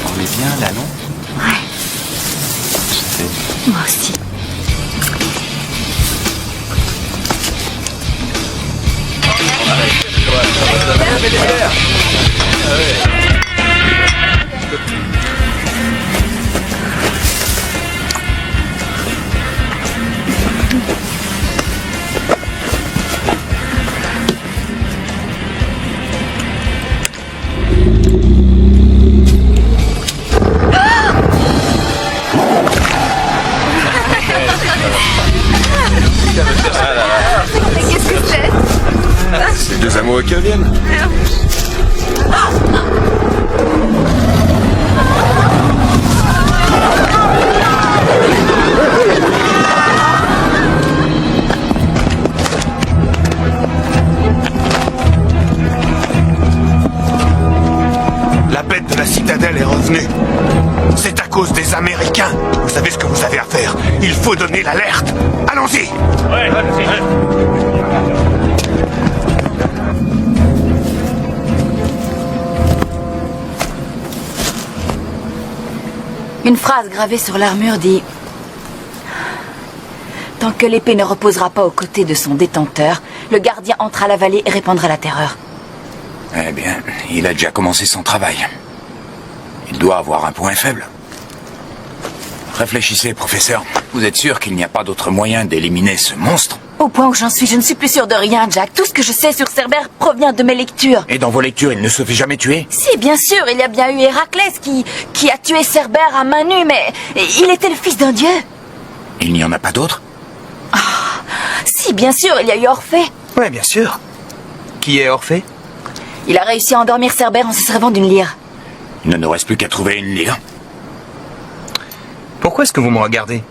On est bien là, non? Moi aussi. Qu'est-ce que c'est? C'est deux amoureux qui reviennent. La bête de la citadelle est revenue. C'est à cause des Américains. Vous savez ce que vous avez à faire. Il faut donner l'alerte. Allons-y. Une phrase gravée sur l'armure dit « Tant que l'épée ne reposera pas aux côtés de son détenteur, le gardien entre à la vallée et répandra la terreur. » Eh bien, il a déjà commencé son travail. Il doit avoir un point faible. Réfléchissez, professeur. Vous êtes sûr qu'il n'y a pas d'autre moyen d'éliminer ce monstre? Au point où j'en suis, je ne suis plus sûre de rien, Jack. Tout ce que je sais sur Cerbère provient de mes lectures. Et dans vos lectures, il ne se fait jamais tuer? Si, bien sûr, il y a bien eu Héraclès qui a tué Cerbère à main nue, mais il était le fils d'un dieu. Il n'y en a pas d'autres? Si, bien sûr, il y a eu Orphée. Ouais, bien sûr. Qui est Orphée? Il a réussi à endormir Cerbère en se servant d'une lyre. Il ne nous reste plus qu'à trouver une lyre. Pourquoi est-ce que vous me regardez?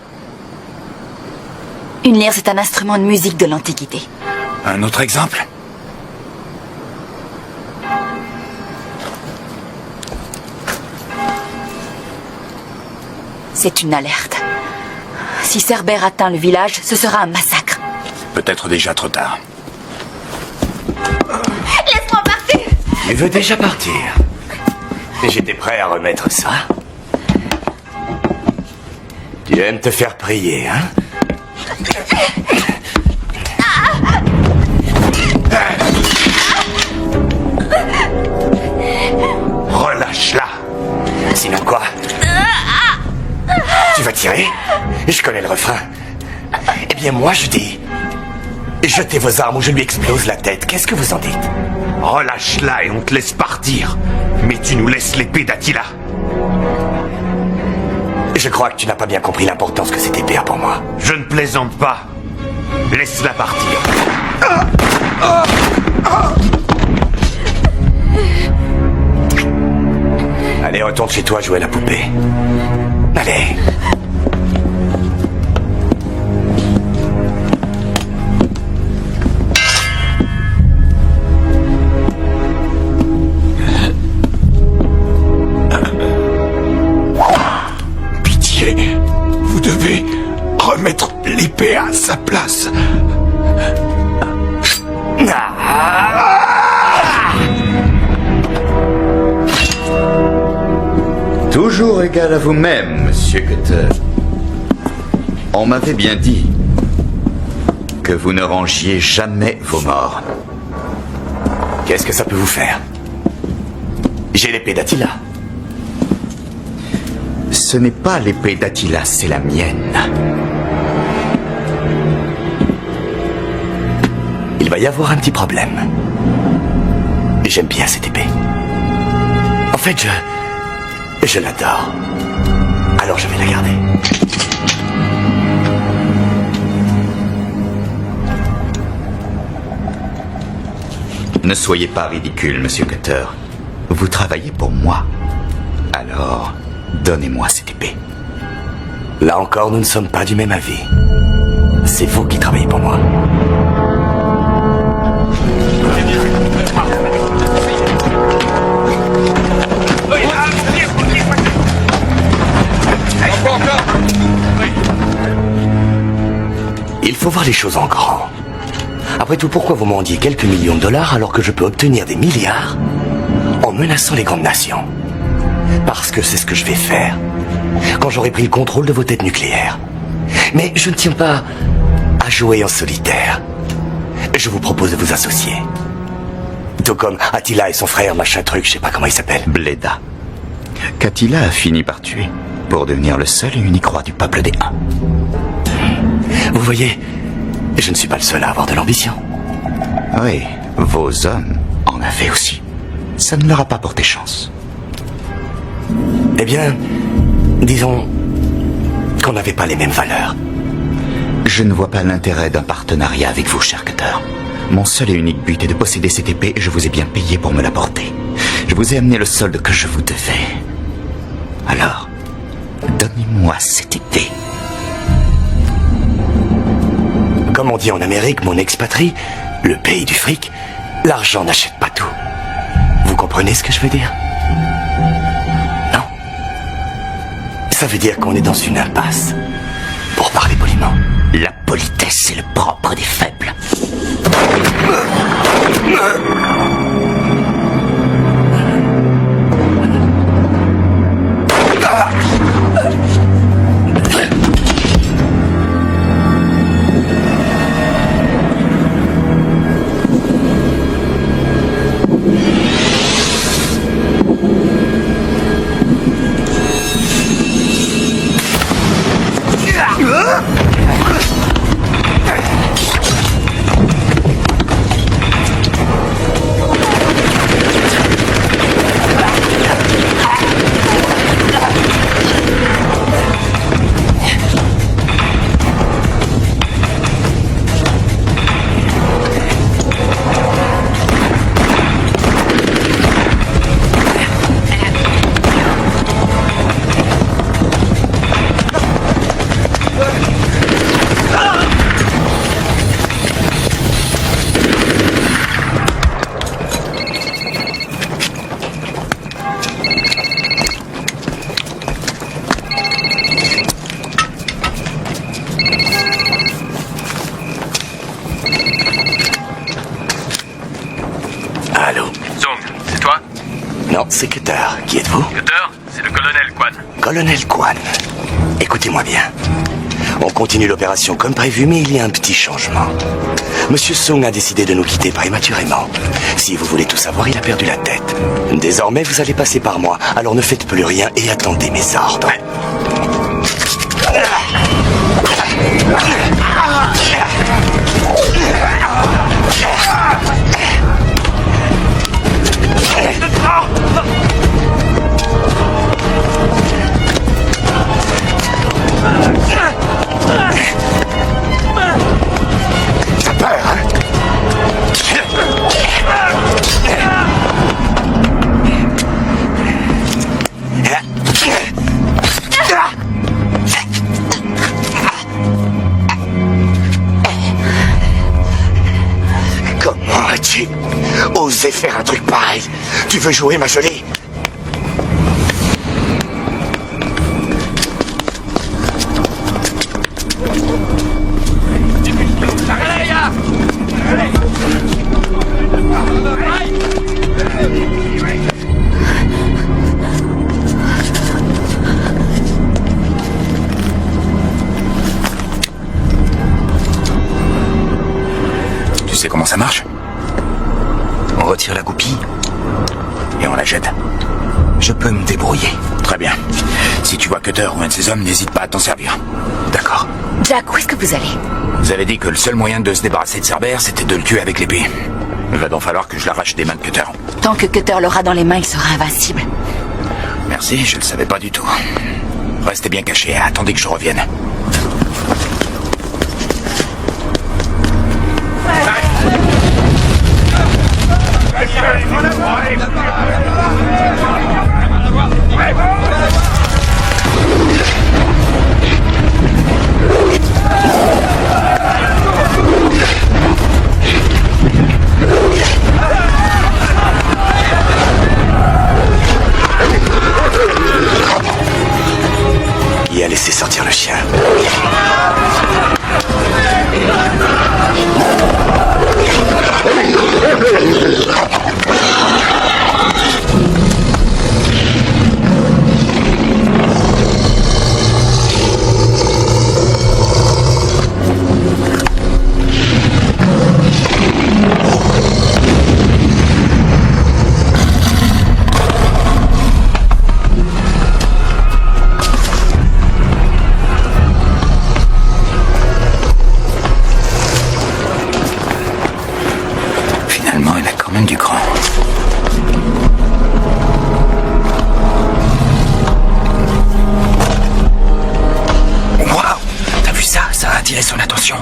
Une lyre, c'est un instrument de musique de l'Antiquité. Un autre exemple? C'est une alerte. Si Cerbère atteint le village, ce sera un massacre. Peut-être déjà trop tard. Laisse-moi partir! Tu veux déjà partir? J'étais prêt à remettre ça. Tu aimes te faire prier, hein? Relâche-la. Sinon quoi? Tu vas tirer? Je connais le refrain. Eh bien moi je dis... Jetez vos armes ou je lui explose la tête. Qu'est-ce que vous en dites? Relâche-la et on te laisse partir. Mais tu nous laisses l'épée d'Attila. Je crois que tu n'as pas bien compris l'importance que cette épée a pour moi. Je ne plaisante pas. Laisse-la partir. Allez, retourne chez toi jouer à la poupée. Allez. Pitié, vous devez remettre l'épée à sa place. Toujours égal à vous-même, monsieur Cutter. On m'avait bien dit que vous ne rangiez jamais vos morts. Qu'est-ce que ça peut vous faire? J'ai l'épée d'Attila. Ce n'est pas l'épée d'Attila, c'est la mienne. Il va y avoir un petit problème. J'aime bien cette épée. En fait, je l'adore. Alors je vais la garder. Ne soyez pas ridicule, monsieur Cutter. Vous travaillez pour moi. Alors, donnez-moi cette épée. Là encore, nous ne sommes pas du même avis. C'est vous qui travaillez pour moi. Il faut voir les choses en grand. Après tout, pourquoi vous mendiez quelques millions de dollars alors que je peux obtenir des milliards en menaçant les grandes nations? Parce que c'est ce que je vais faire quand j'aurai pris le contrôle de vos têtes nucléaires. Mais je ne tiens pas à jouer en solitaire. Je vous propose de vous associer. Tout comme Attila et son frère, machin truc, je sais pas comment il s'appelle. Bleda. Qu'Attila a fini par tuer pour devenir le seul et unique roi du peuple des Huns. Vous voyez, je ne suis pas le seul à avoir de l'ambition. Oui, vos hommes en avaient aussi. Ça ne leur a pas porté chance. Eh bien, disons qu'on n'avait pas les mêmes valeurs. Je ne vois pas l'intérêt d'un partenariat avec vous, cher Cutter. Mon seul et unique but est de posséder cette épée et je vous ai bien payé pour me l'apporter. Je vous ai amené le solde que je vous devais. Alors, donnez-moi cette épée. Comme on dit en Amérique, mon ex-patrie, le pays du fric, l'argent n'achète pas tout. Vous comprenez ce que je veux dire? Non? Ça veut dire qu'on est dans une impasse. Pour parler poliment. La politesse est le propre des faibles. C'est Cutter. Qui êtes-vous? Cutter, c'est le colonel Quan. Colonel Quan. Écoutez-moi bien. On continue l'opération comme prévu, mais il y a un petit changement. Monsieur Sung a décidé de nous quitter prématurément. Si vous voulez tout savoir, il a perdu la tête. Désormais, vous allez passer par moi, alors ne faites plus rien et attendez mes ordres. T'as peur, hein? Comment as-tu osé faire un truc pareil? Tu veux jouer, ma jolie? sais comment ça marche? On retire la goupille. Et on la jette. Je peux me débrouiller. Très bien. Si tu vois Cutter ou un de ses hommes, n'hésite pas à t'en servir. D'accord. Jack, où est-ce que vous allez? Vous avez dit que le seul moyen de se débarrasser de Cerbère, c'était de le tuer avec l'épée. Il va donc falloir que je l'arrache des mains de Cutter. Tant que Cutter l'aura dans les mains, il sera invincible. Merci, je ne le savais pas du tout. Restez bien cachés, attendez que je revienne. Il a laissé sortir le chien. Finalement, il a quand même du cran. Waouh! T'as vu ça? Ça a attiré son attention.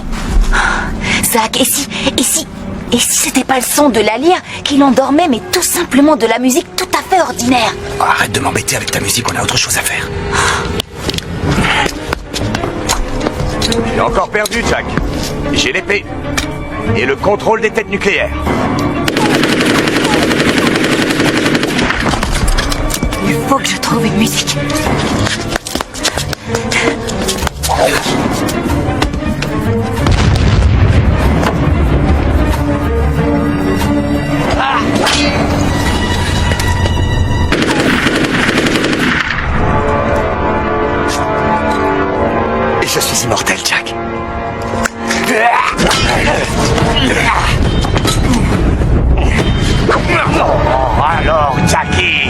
Zach, et si c'était pas le son de la lyre qui l'endormait, mais tout simplement de la musique tout à fait ordinaire? Oh, arrête de m'embêter avec ta musique, on a autre chose à faire. J'ai encore perdu, Jack. J'ai l'épée. Et le contrôle des têtes nucléaires. Il faut que je trouve une musique. Je suis immortel, Jack. Oh, alors, Jackie.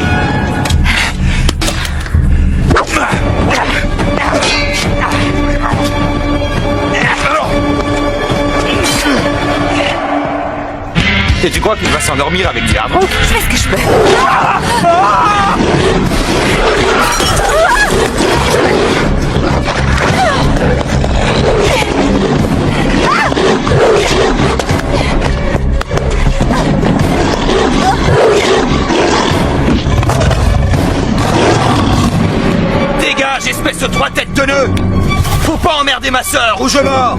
Et tu crois qu'il va s'endormir avec du hard rock? Je fais ce que je peux. Dégage, espèce de trois têtes de nœud! Faut pas emmerder ma sœur ou je meurs!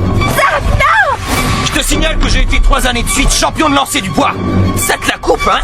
Je te signale que j'ai été 3 années de suite champion de lancer du bois! Ça te la coupe, hein?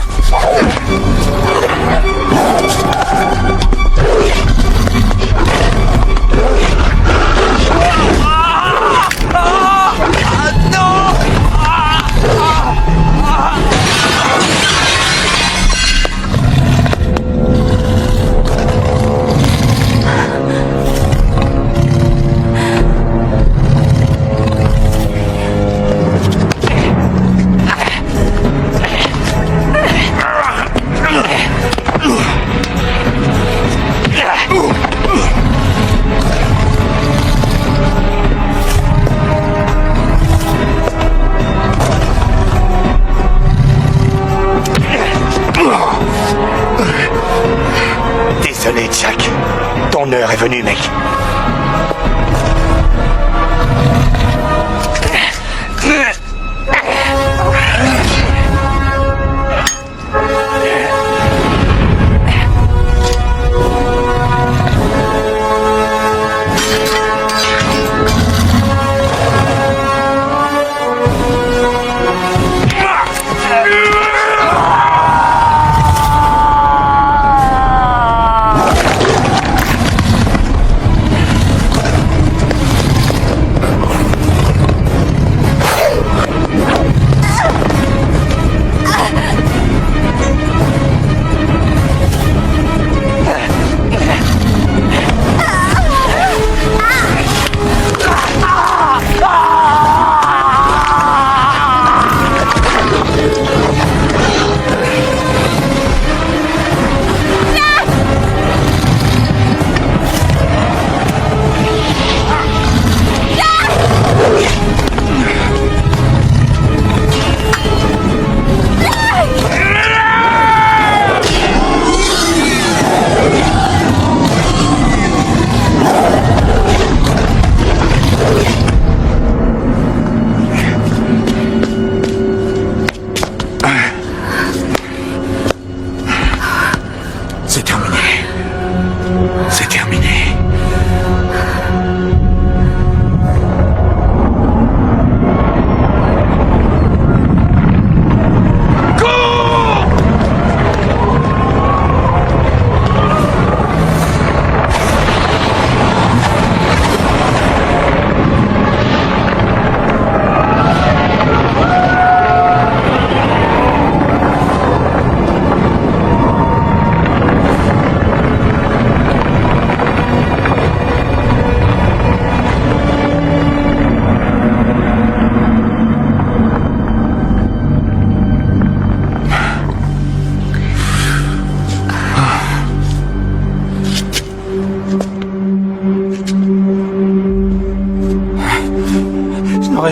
Désolé, Jack. Ton heure est venue, mec.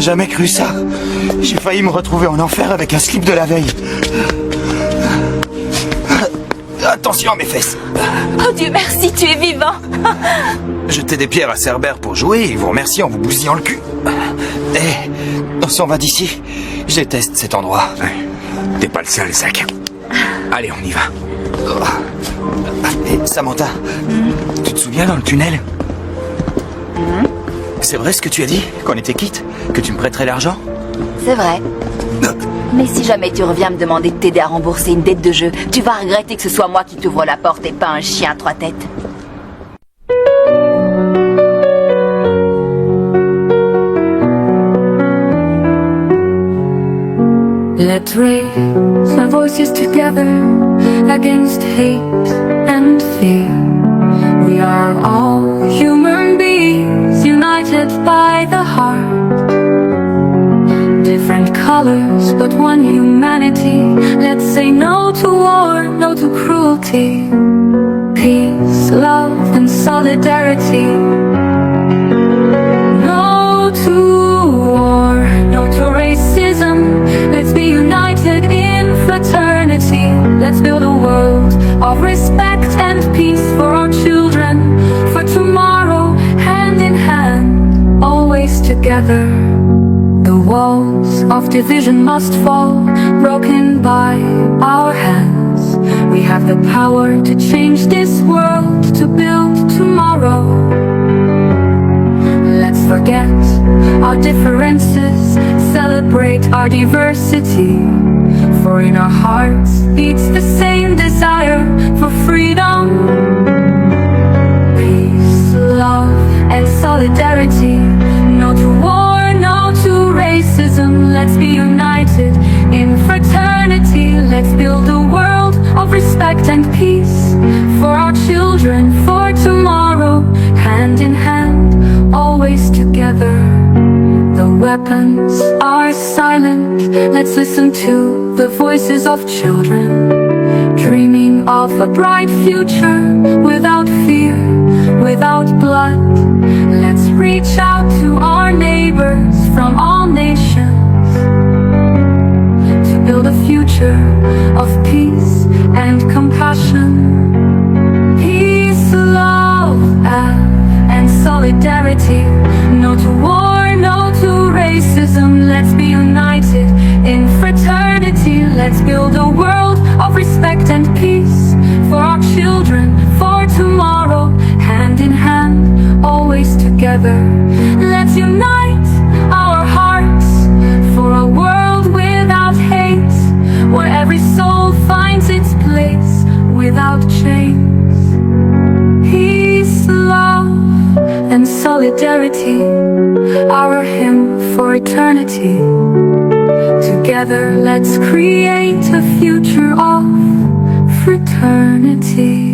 J'aurais jamais cru ça. J'ai failli me retrouver en enfer avec un slip de la veille. Attention à mes fesses. Oh Dieu merci, tu es vivant. Jetez des pierres à Cerbère pour jouer et vous remercier en vous bousillant le cul. Eh, on s'en va d'ici. Je déteste cet endroit. T'es pas le seul, Zach. Allez, on y va. Et Samantha, tu te souviens dans le tunnel? C'est vrai ce que tu as dit? Qu'on était quittes? Que tu me prêterais l'argent? C'est vrai. Mais si jamais tu reviens me demander de t'aider à rembourser une dette de jeu, tu vas regretter que ce soit moi qui t'ouvre la porte et pas un chien à 3 têtes. Let's raise our voices together against hate and fear. We are all human beings united by the heart. Different colors, but one humanity. Let's say no to war, no to cruelty. Peace, love, and solidarity. No to war, no to racism. Let's be united in fraternity. Let's build a world of respect and peace for our children, for tomorrow, hand in hand, always together. The walls of division must fall, broken by our hands. We have the power to change this world, to build tomorrow. Let's forget our differences, celebrate our diversity. For in our hearts beats the same desire for freedom. Peace, love, and solidarity. No to war, no to racism. Let's be united in fraternity. Let's build a world of respect and peace for our children, for tomorrow, hand in hand, always together. The weapons are silent. Let's listen to the voices of children, dreaming of a bright future without fear, without blood. Let's reach out to our neighbors from all nations to build a future of peace and compassion. Peace, love, and solidarity. No to war, no to racism. Let's be united in fraternity. Let's build a world of respect and peace for our children, for tomorrow, hand in hand, always together. Let's unite our hearts for a world without hate, where every soul finds its place without chains. Peace, love, and solidarity, our hymn for eternity. Together let's create a future of fraternity.